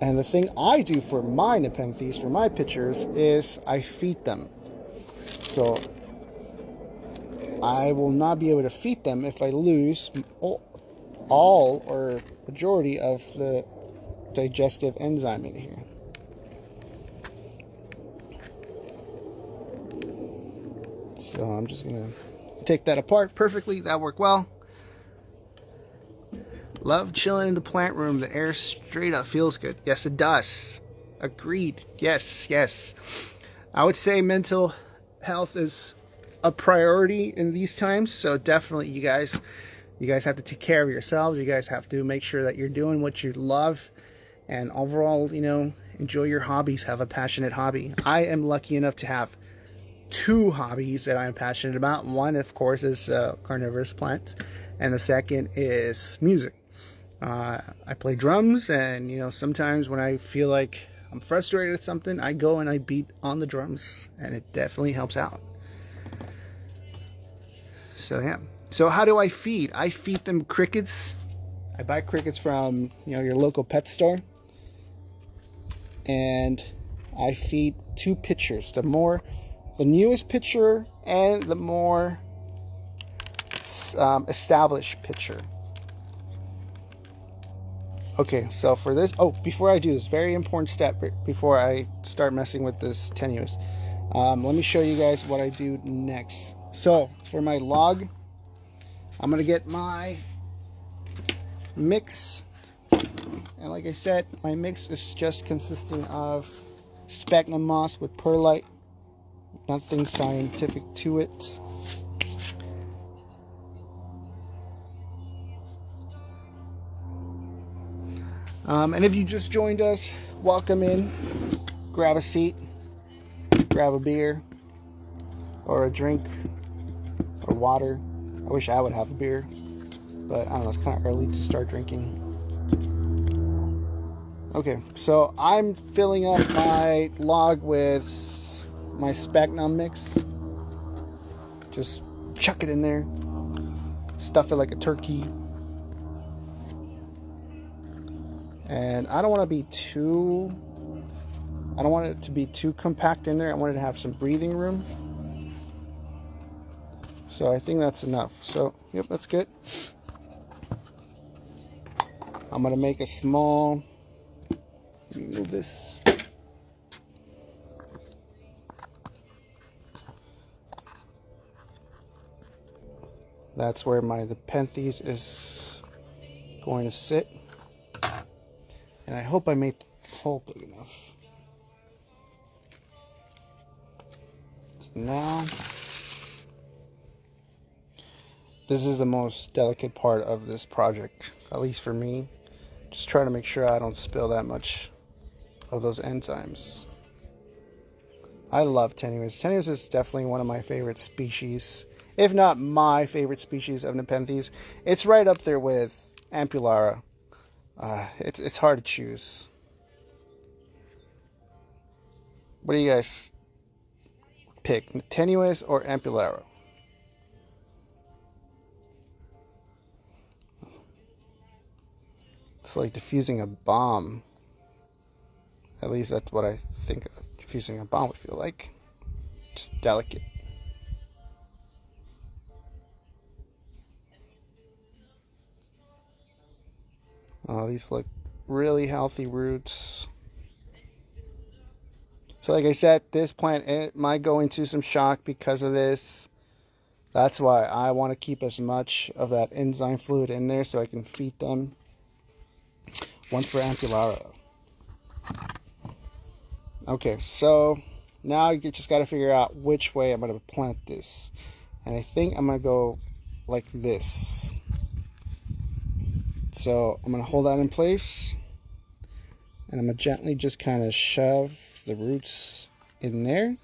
And the thing I do for my Nepenthes, for my pictures, is I feed them. So I will not be able to feed them if I lose all or majority of the digestive enzyme in here. So I'm just going to take that apart perfectly. That worked well. Love chilling in the plant room. The air straight up feels good. Yes, it does. Agreed. Yes, yes. I would say mental health is a priority in these times. So definitely you guys have to take care of yourselves. You guys have to make sure that you're doing what you love. And overall, enjoy your hobbies. Have a passionate hobby. I am lucky enough to have 2 hobbies that I'm passionate about. One, of course, is carnivorous plants. And the second is music. I play drums, and sometimes when I feel like I'm frustrated at something, I go and I beat on the drums, and it definitely helps out. So yeah. So how do I feed? I feed them crickets. I buy crickets from your local pet store, and I feed 2 pitchers. The newest pitcher and the more established pitcher. Okay, so for this, before I do this, very important step before I start messing with this tenuous. Let me show you guys what I do next. So for my log, I'm gonna get my mix, and like I said, my mix is just consisting of sphagnum moss with perlite. Nothing scientific to it. And if you just joined us, welcome in. Grab a seat, grab a beer, or a drink, or water. I wish I would have a beer, but I don't know, it's kind of early to start drinking. Okay, so I'm filling up my log with my sphagnum mix. Just chuck it in there, stuff it like a turkey. And I don't want it to be too compact in there. I want it to have some breathing room. So I think that's enough. So, yep, that's good. I'm going to make a small, let me move this. That's where my Nepenthes is going to sit. And I hope I made the hole big enough. So now, this is the most delicate part of this project, at least for me. Just trying to make sure I don't spill that much of those enzymes. I love tenuous. Tenuous is definitely one of my favorite species, if not my favorite species of Nepenthes. It's right up there with Ampullaria. It's hard to choose. What do you guys pick, tenuous or Ampullaria? It's like diffusing a bomb. At least that's what I think diffusing a bomb would feel like. Just delicate. Oh, these look really healthy roots. So like I said, this plant, it might go into some shock because of this. That's why I want to keep as much of that enzyme fluid in there so I can feed them. One for Ampullaria. Okay, so now you just got to figure out which way I'm going to plant this. And I think I'm going to go like this. So I'm going to hold that in place. And I'm going to gently just kind of shove the roots in there.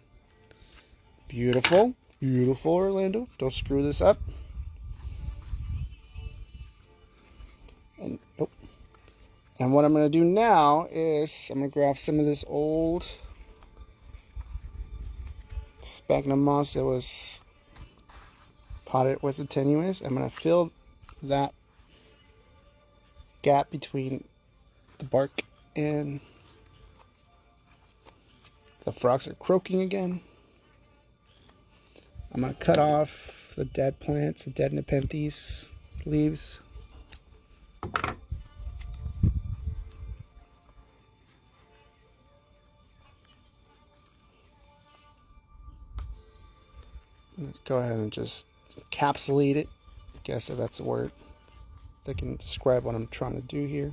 Beautiful. Beautiful, Orlando. Don't screw this up. And, oh. And what I'm going to do now is I'm going to grab some of this old sphagnum moss that was potted with the tenuis. I'm going to fill that gap between the bark and the frogs are croaking again. I'm going to cut off the dead plants, the dead Nepenthes leaves. Let's go ahead and just encapsulate it. I guess if that's the word that can describe what I'm trying to do here.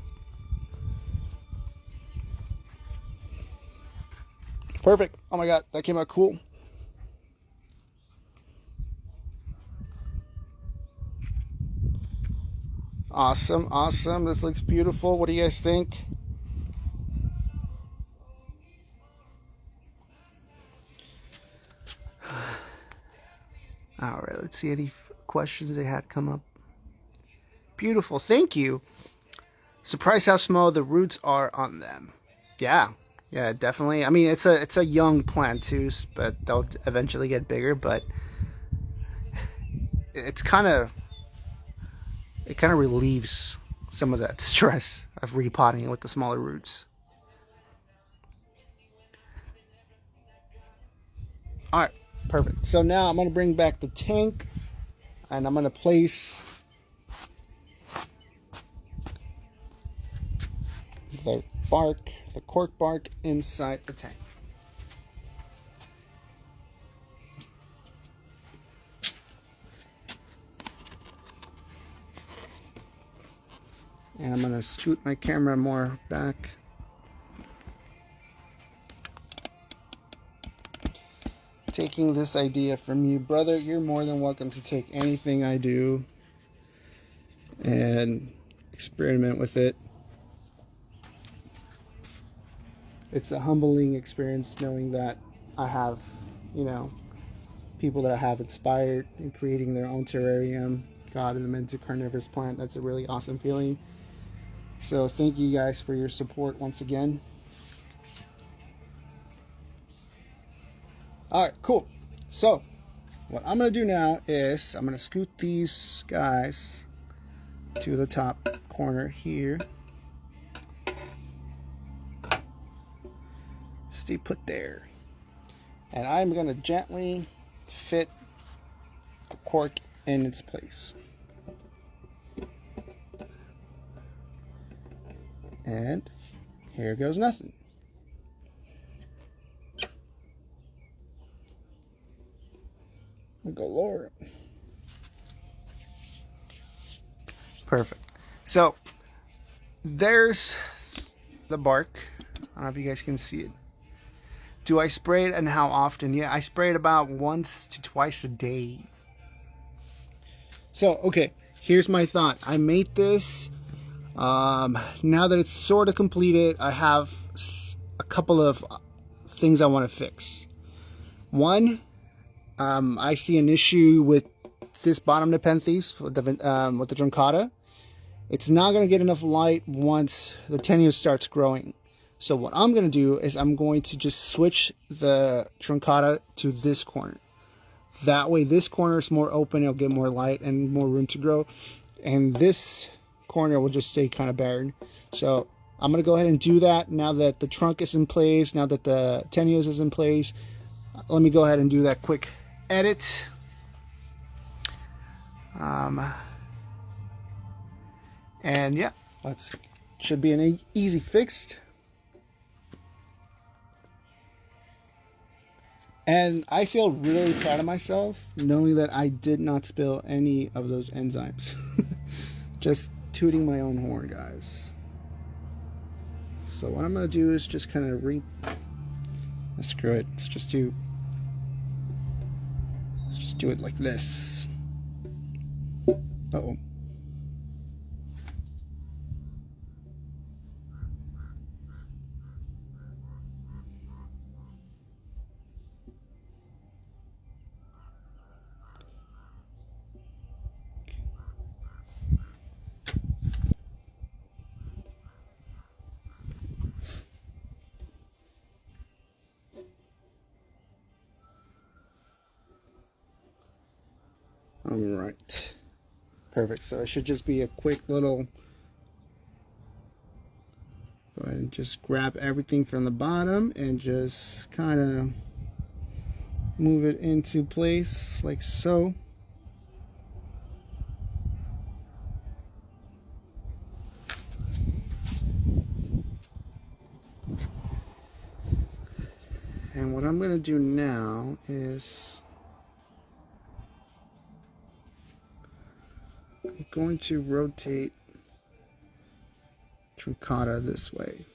Perfect. Oh my god, that came out cool. Awesome, awesome. This looks beautiful. What do you guys think? All right, let's see any questions they had come up. Beautiful, thank you. Surprised how small the roots are on them. Yeah, definitely. I mean, it's a young plant too, but they'll eventually get bigger. But it kind of relieves some of that stress of repotting with the smaller roots. All right, perfect. So now I'm going to bring back the tank, and I'm going to place the bark, the cork bark, inside the tank. And I'm going to scoot my camera more back. Taking this idea from you, brother. You're more than welcome to take anything I do and experiment with it. It's a humbling experience knowing that I have, people that I have inspired in creating their own terrarium. God and the Mental Carnivorous plant. That's a really awesome feeling. So thank you guys for your support once again. Alright, cool. So, what I'm going to do now is I'm going to scoot these guys to the top corner here. Stay put there. And I'm going to gently fit the cork in its place. And here goes nothing. Galore. Perfect. So there's the bark. I don't know if you guys can see it. Do I spray it and how often? Yeah, I spray it about once to twice a day. So, okay, here's my thought. I made this. Now that it's sort of completed, I have a couple of things I want to fix. One, I see an issue with this bottom Nepenthes with the truncata. It's not going to get enough light once the tenuis starts growing. So what I'm going to do is I'm going to just switch the truncata to this corner. That way this corner is more open, it'll get more light and more room to grow. And this corner will just stay kind of barren. So I'm going to go ahead and do that now that the trunk is in place, now that the tenuis is in place. Let me go ahead and do that quick edit. And yeah, should be an easy fix. And I feel really proud of myself knowing that I did not spill any of those enzymes. Just tooting my own horn, guys. So what I'm going to do is just kind of screw it. Let's just do it like this. Uh-oh. All right. Perfect. So it should just be a quick little... Go ahead and just grab everything from the bottom and just kind of move it into place like so. And what I'm going to do now is I'm going to rotate Truncata this way.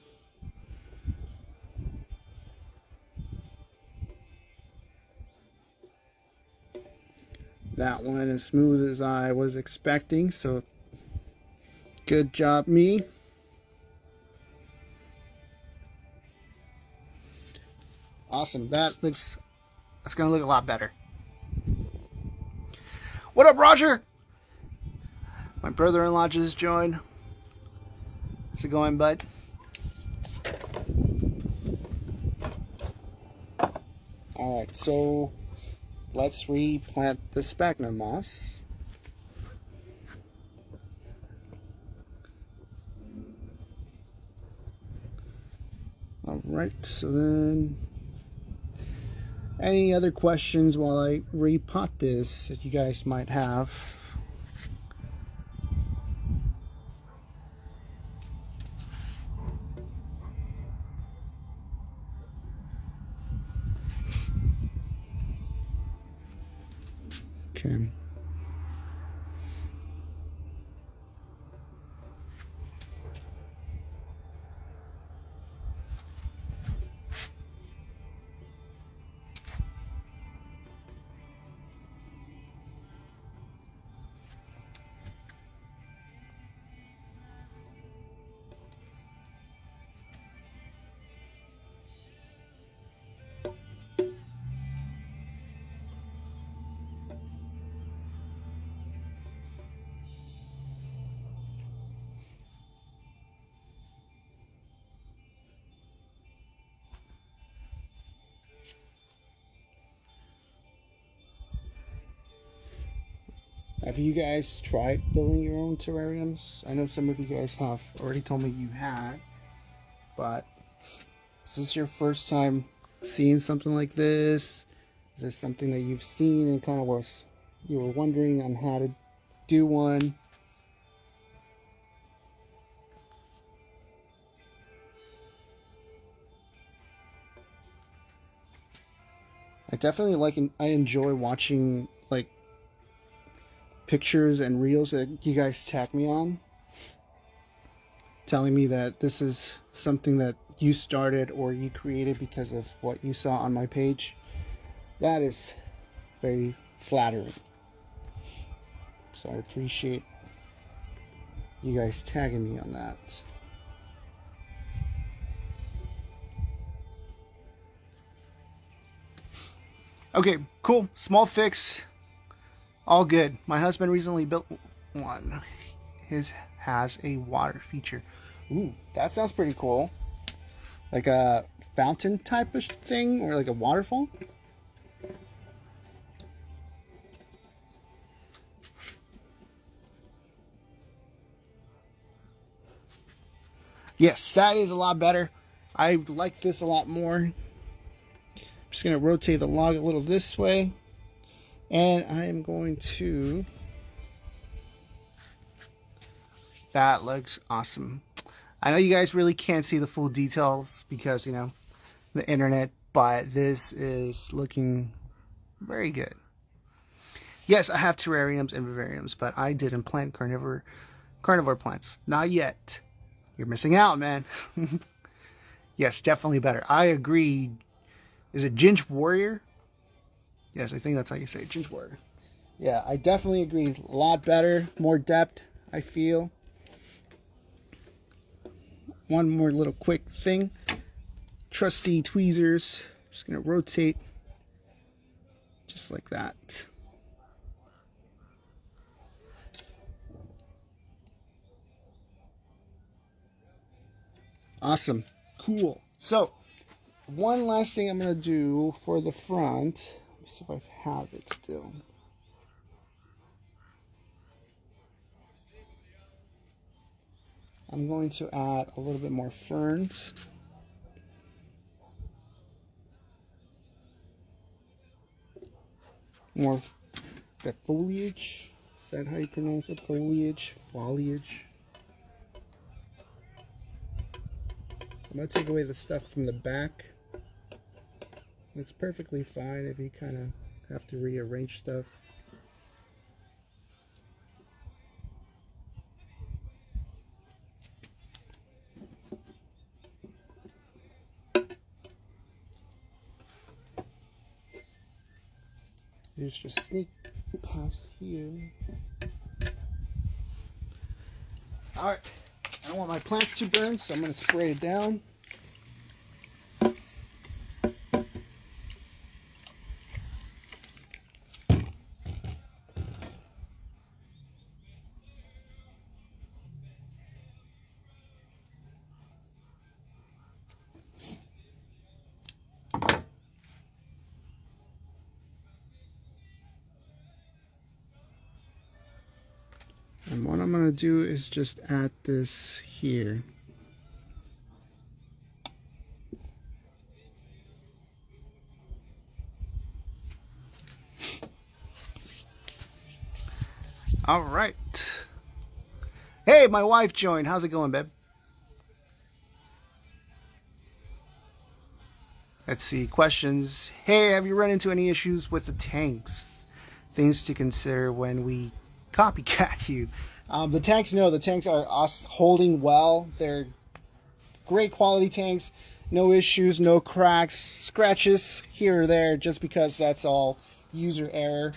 That went as smooth as I was expecting, so good job me. Awesome. That's gonna look a lot better. What up, Roger? My brother-in-law just joined. How's it going, bud? Alright, so let's replant the sphagnum moss. Alright, so then any other questions while I repot this that you guys might have? Okay. Have you guys tried building your own terrariums? I know some of you guys have already told me you had, but is this your first time seeing something like this? Is this something that you've seen and kind of you were wondering on how to do one? I definitely I enjoy watching like pictures and reels that you guys tag me on, telling me that this is something that you started or you created because of what you saw on my page. That is very flattering. So I appreciate you guys tagging me on that. Okay, cool. Small fix. All good. My husband recently built one. His has a water feature. Ooh, that sounds pretty cool. Like a fountain type of thing, or like a waterfall. Yes, that is a lot better. I like this a lot more. I'm just going to rotate the log a little this way. And I am going to... That looks awesome. I know you guys really can't see the full details because, you know, the internet, but this is looking very good. Yes, I have terrariums and vivariums, but I didn't plant carnivore plants. Not yet. You're missing out, man. Yes, definitely better. I agree. Is it Ginge Warrior? Yes, I think that's how you say it, Ginge Warrior. Yeah, I definitely agree. A lot better, more depth, I feel. One more little quick thing. Trusty tweezers. Just going to rotate just like that. Awesome. Cool. So, one last thing I'm going to do for the front. Let me see if I have it still. I'm going to add a little bit more ferns. More, is that foliage? Is that how you pronounce it? Foliage? Foliage? I'm going to take away the stuff from the back. It's perfectly fine if you kind of have to rearrange stuff. Let's just sneak past here. Alright, I don't want my plants to burn, so I'm going to spray it down. And what I'm going to do is just add this here. All right. Hey, my wife joined. How's it going, babe? Let's see. Questions. Hey, have you run into any issues with the tanks? Things to consider when we copycat you. The tanks, no. The tanks are holding well. They're great quality tanks. No issues, no cracks, scratches here or there, just because that's all user error.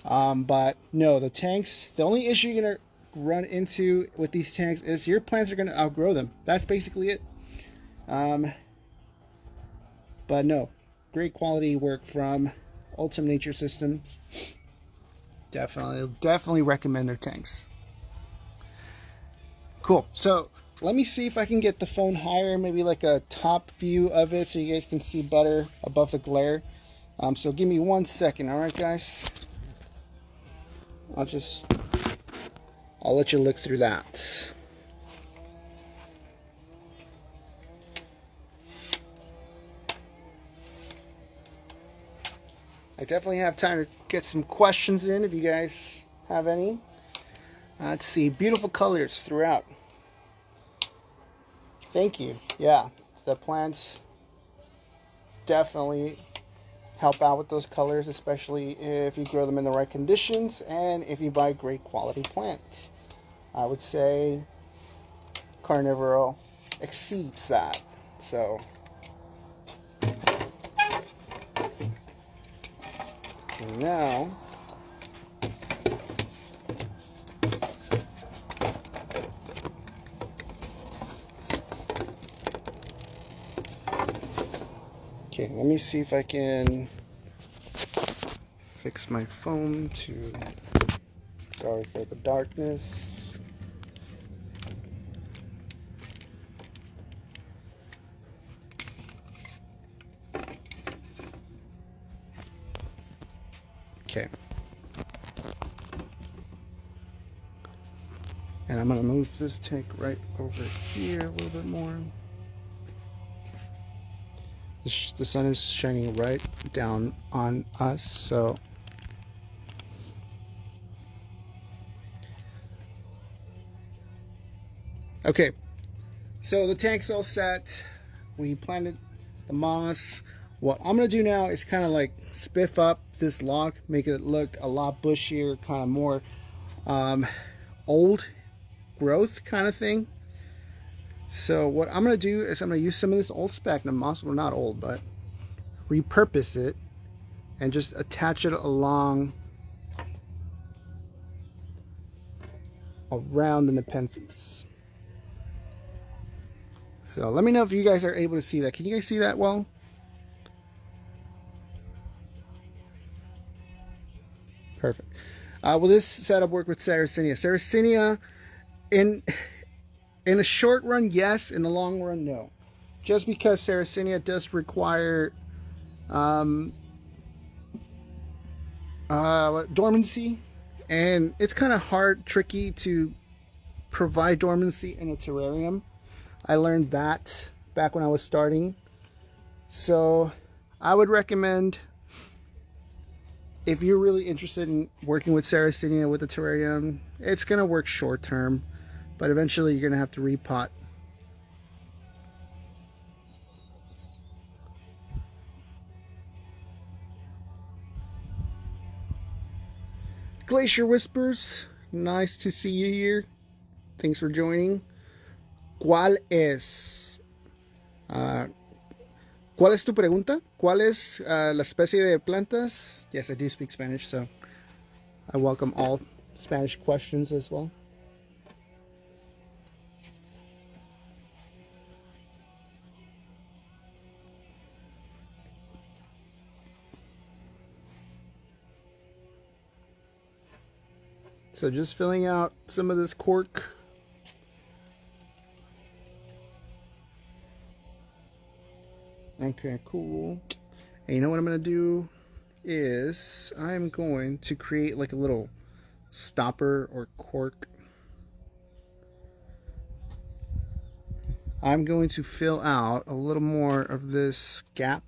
But no, the tanks, the only issue you're going to run into with these tanks is your plants are going to outgrow them. That's basically it. But no, great quality work from Ultimate Nature Systems. Definitely recommend their tanks. Cool. So let me see if I can get the phone higher, maybe like a top view of it so you guys can see better above the glare. So give me 1 second, all right, guys? I'll let you look through that. I definitely have time to get some questions in if you guys have any. Let's see, beautiful colors throughout. Thank you. Yeah, the plants definitely help out with those colors, especially if you grow them in the right conditions and if you buy great quality plants. I would say Carnivoro exceeds that. So now okay, let me see if I can fix my phone to, sorry for the darkness. Okay. And I'm going to move this tank right over here a little bit more. The sun is shining right down on us, so okay. So the tank's all set. We planted the moss. What I'm going to do now is kind of like spiff up this log, make it look a lot bushier, kind of more old growth kind of thing. So what I'm going to do is I'm going to use some of this old sphagnum moss, well, not old, but repurpose it and just attach it along around the Nepenthes. So let me know if you guys are able to see that. Can you guys see that well? Perfect. Will this setup work with Sarracenia? Sarracenia, in a short run, yes. In the long run, no. Just because Sarracenia does require dormancy, and it's kind of hard, tricky to provide dormancy in a terrarium. I learned that back when I was starting. So I would recommend, if you're really interested in working with Sarracenia with a terrarium, it's going to work short term, but eventually you're going to have to repot. Glacier Whispers, nice to see you here. Thanks for joining. ¿Cuál es? ¿Cuál es tu pregunta? ¿Cuál es la especie de plantas? Yes, I do speak Spanish, so I welcome all Spanish questions as well. So just filling out some of this cork. Okay, cool. And you know what I'm going to do is I'm going to create like a little stopper or cork. I'm going to fill out a little more of this gap.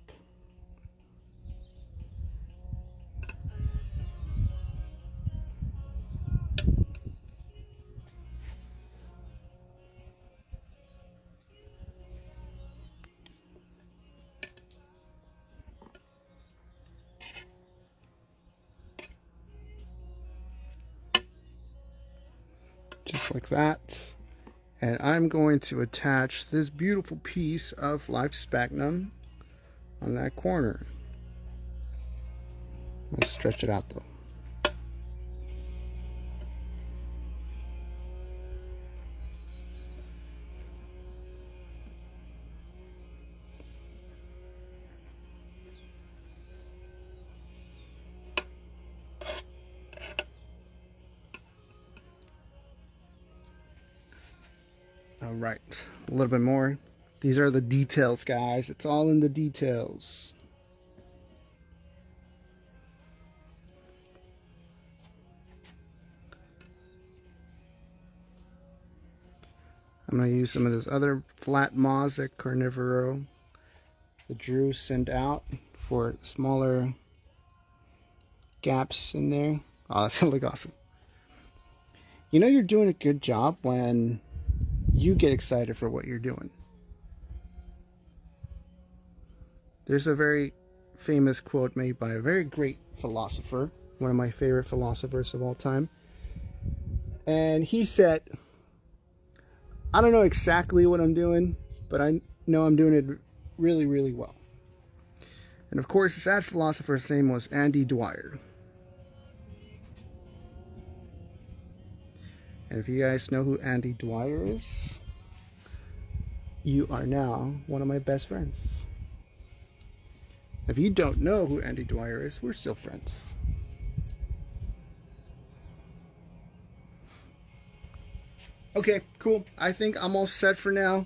Just like that. And I'm going to attach this beautiful piece of live sphagnum on that corner. Let's stretch it out though. All right, a little bit more. These are the details, guys. It's all in the details. I'm going to use some of this other flat mosaic carnivoro that Drew sent out for smaller gaps in there. Oh, that's going to look awesome. You know you're doing a good job when you get excited for what you're doing. There's a very famous quote made by a very great philosopher, one of my favorite philosophers of all time. And he said, I don't know exactly what I'm doing, but I know I'm doing it really, really well. And of course, that philosopher's name was Andy Dwyer. And if you guys know who Andy Dwyer is, you are now one of my best friends. If you don't know who Andy Dwyer is, we're still friends. Okay, cool. I think I'm all set for now.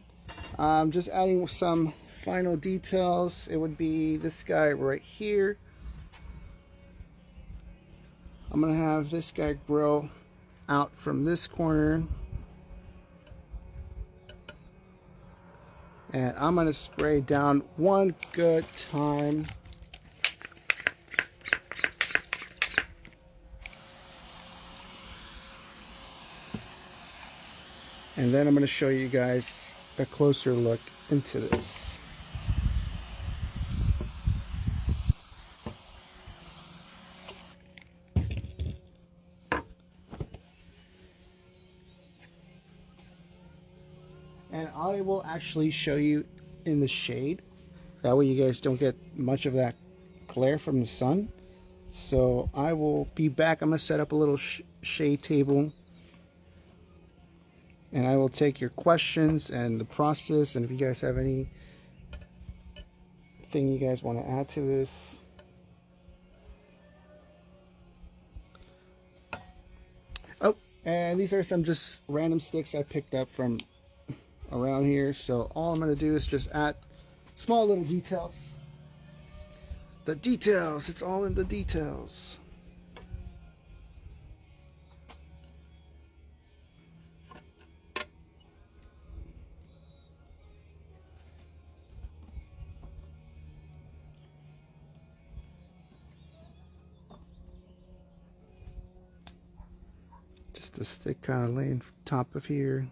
Just adding some final details. It would be this guy right here. I'm going to have this guy grow out from this corner. And I'm going to spray down one good time. And then I'm going to show you guys a closer look into this. And I will actually show you in the shade. That way you guys don't get much of that glare from the sun. So I will be back. I'm going to set up a little shade table. And I will take your questions and the process. And if you guys have anything you guys want to add to this. Oh, and these are some just random sticks I picked up from around here. So all I'm going to do is just add small little details. The details, it's all in the details. the stick kind of laying top of here.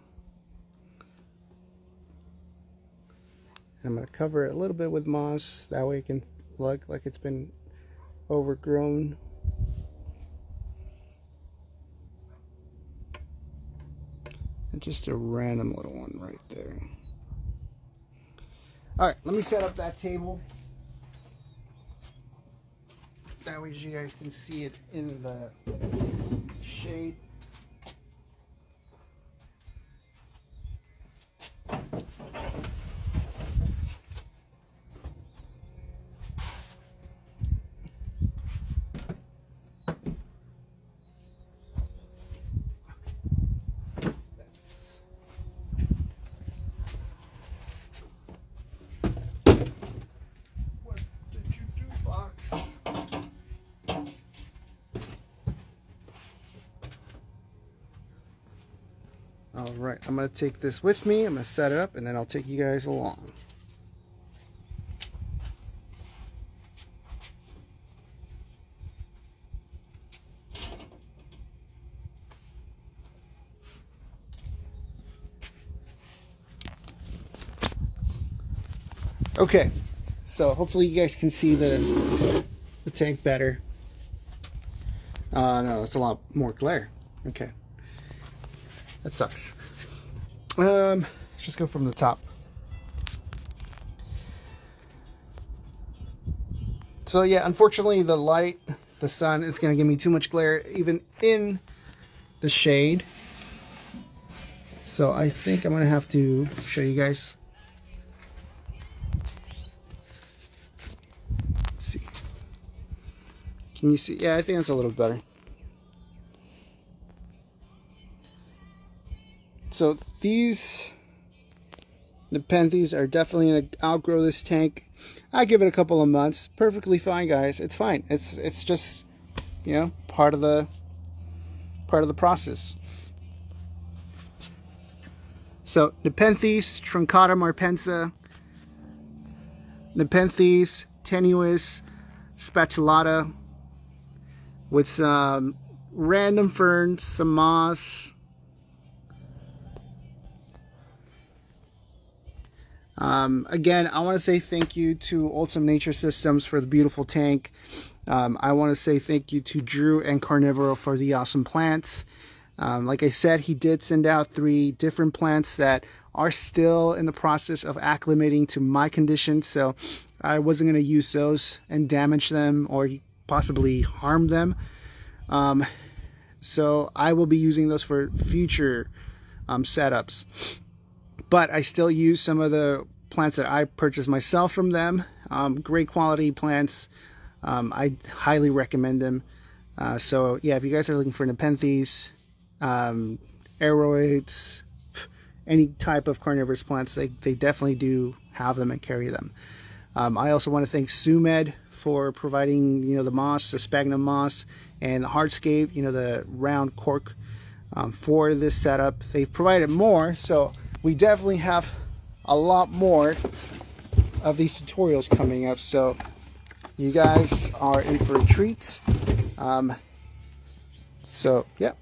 I'm going to cover it a little bit with moss. That way it can look like it's been overgrown. And just a random little one right there. Alright, let me set up that table. That way you guys can see it in the shade. Alright, I'm going to take this with me. I'm going to set it up and then I'll take you guys along. Okay, so hopefully you guys can see the tank better. No, it's a lot more glare. Okay. That sucks. Let's just go from the top. So yeah, unfortunately the light, the sun is going to give me too much glare even in the shade. So I think I'm going to have to show you guys. Let's see. Can you see? Yeah, I think that's a little better. So these Nepenthes are definitely going to outgrow this tank. I give it a couple of months. Perfectly fine, guys. It's fine. It's just, you know, part of the process. So Nepenthes truncata marpensa, Nepenthes tenuis spatulata, with some random ferns, some moss. Again, I want to say thank you to Ultimate Nature Systems for the beautiful tank. I want to say thank you to Drew and Carnivoro for the awesome plants. Like I said, he did send out 3 different plants that are still in the process of acclimating to my conditions, so I wasn't going to use those and damage them or possibly harm them. So I will be using those for future setups. But I still use some of the plants that I purchased myself from them. Great quality plants. I highly recommend them. So yeah, if you guys are looking for Nepenthes, aeroids, any type of carnivorous plants, they definitely do have them and carry them. I also want to thank Sumed for providing, you know, the moss, the sphagnum moss, and the hardscape, you know, the round cork for this setup. They've provided more, so we definitely have a lot more of these tutorials coming up, so you guys are in for a treat. So yeah,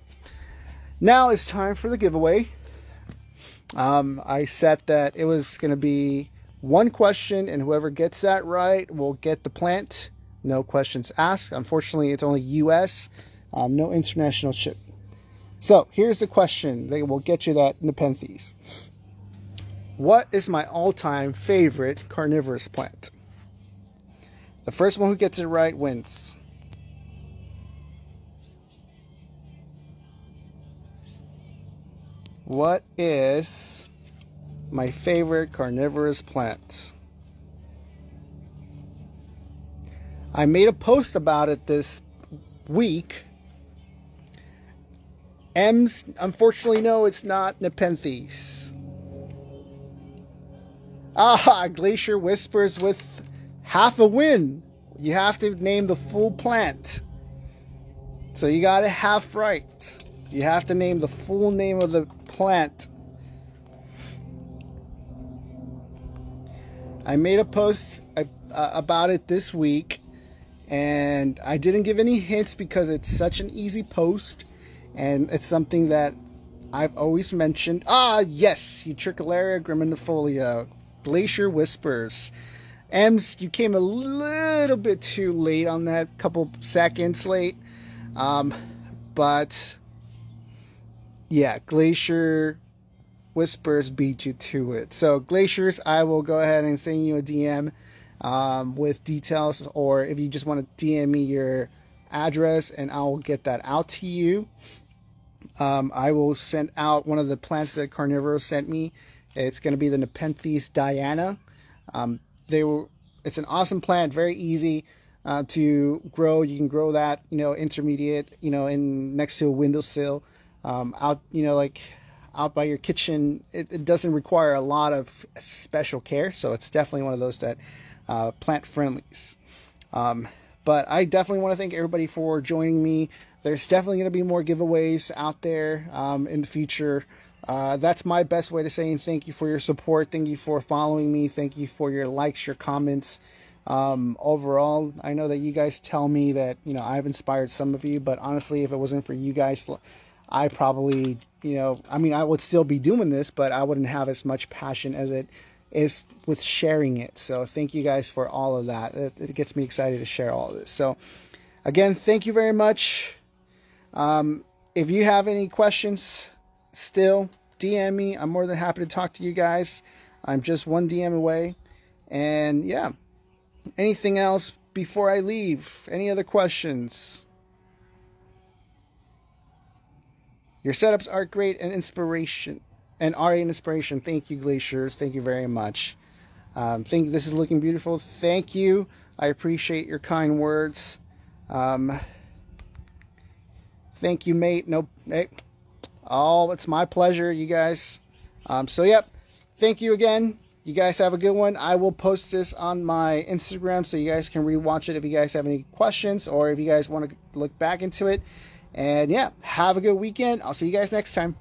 now it's time for the giveaway. I said that it was going to be 1 question, and whoever gets that right will get the plant. No questions asked. Unfortunately, it's only US, no international ship. So here's the question. They will get you that Nepenthes. What is my all-time favorite carnivorous plant? The first one who gets it right wins. What is my favorite carnivorous plant? I made a post about it this week. M's, unfortunately, no, it's not Nepenthes. Glacier Whispers with half a win. You have to name the full plant. So you got it half right. You have to name the full name of the plant. I made a post about it this week, and I didn't give any hints because it's such an easy post. and it's something that I've always mentioned. Ah, yes, Utricularia graminifolia, Glacier Whispers. Ems, you came a little bit too late on that, couple seconds late. But yeah, Glacier Whispers beat you to it. So Glaciers, I will go ahead and send you a DM with details, or if you just want to DM me your address, and I will get that out to you. I will send out one of the plants that Carnivoro sent me. It's going to be the Nepenthes Diana. It's an awesome plant, very easy to grow. You can grow that, intermediate, in next to a windowsill, out, like out by your kitchen. It doesn't require a lot of special care, so it's definitely one of those that plant friendlies. But I definitely want to thank everybody for joining me. There's definitely going to be more giveaways out there in the future. That's my best way to saying thank you for your support. Thank you for following me. Thank you for your likes, your comments. Overall, I know that you guys tell me that, I've inspired some of you, but honestly, if it wasn't for you guys, I probably, I would still be doing this, but I wouldn't have as much passion as it is with sharing it. So thank you guys for all of that. It gets me excited to share all of this. So again, thank you very much. If you have any questions, still DM me. I'm more than happy to talk to you guys. I'm just one DM away. And yeah, anything else before I leave? Any other questions? Your setups are great and inspiration, and are an inspiration. Thank you, Glaciers. Thank you very much. This is looking beautiful. Thank you. I appreciate your kind words. Thank you, mate. No, hey. Oh, it's my pleasure, you guys. Yep. Thank you again. You guys have a good one. I will post this on my Instagram so you guys can rewatch it if you guys have any questions, or if you guys want to look back into it. And yeah, have a good weekend. I'll see you guys next time.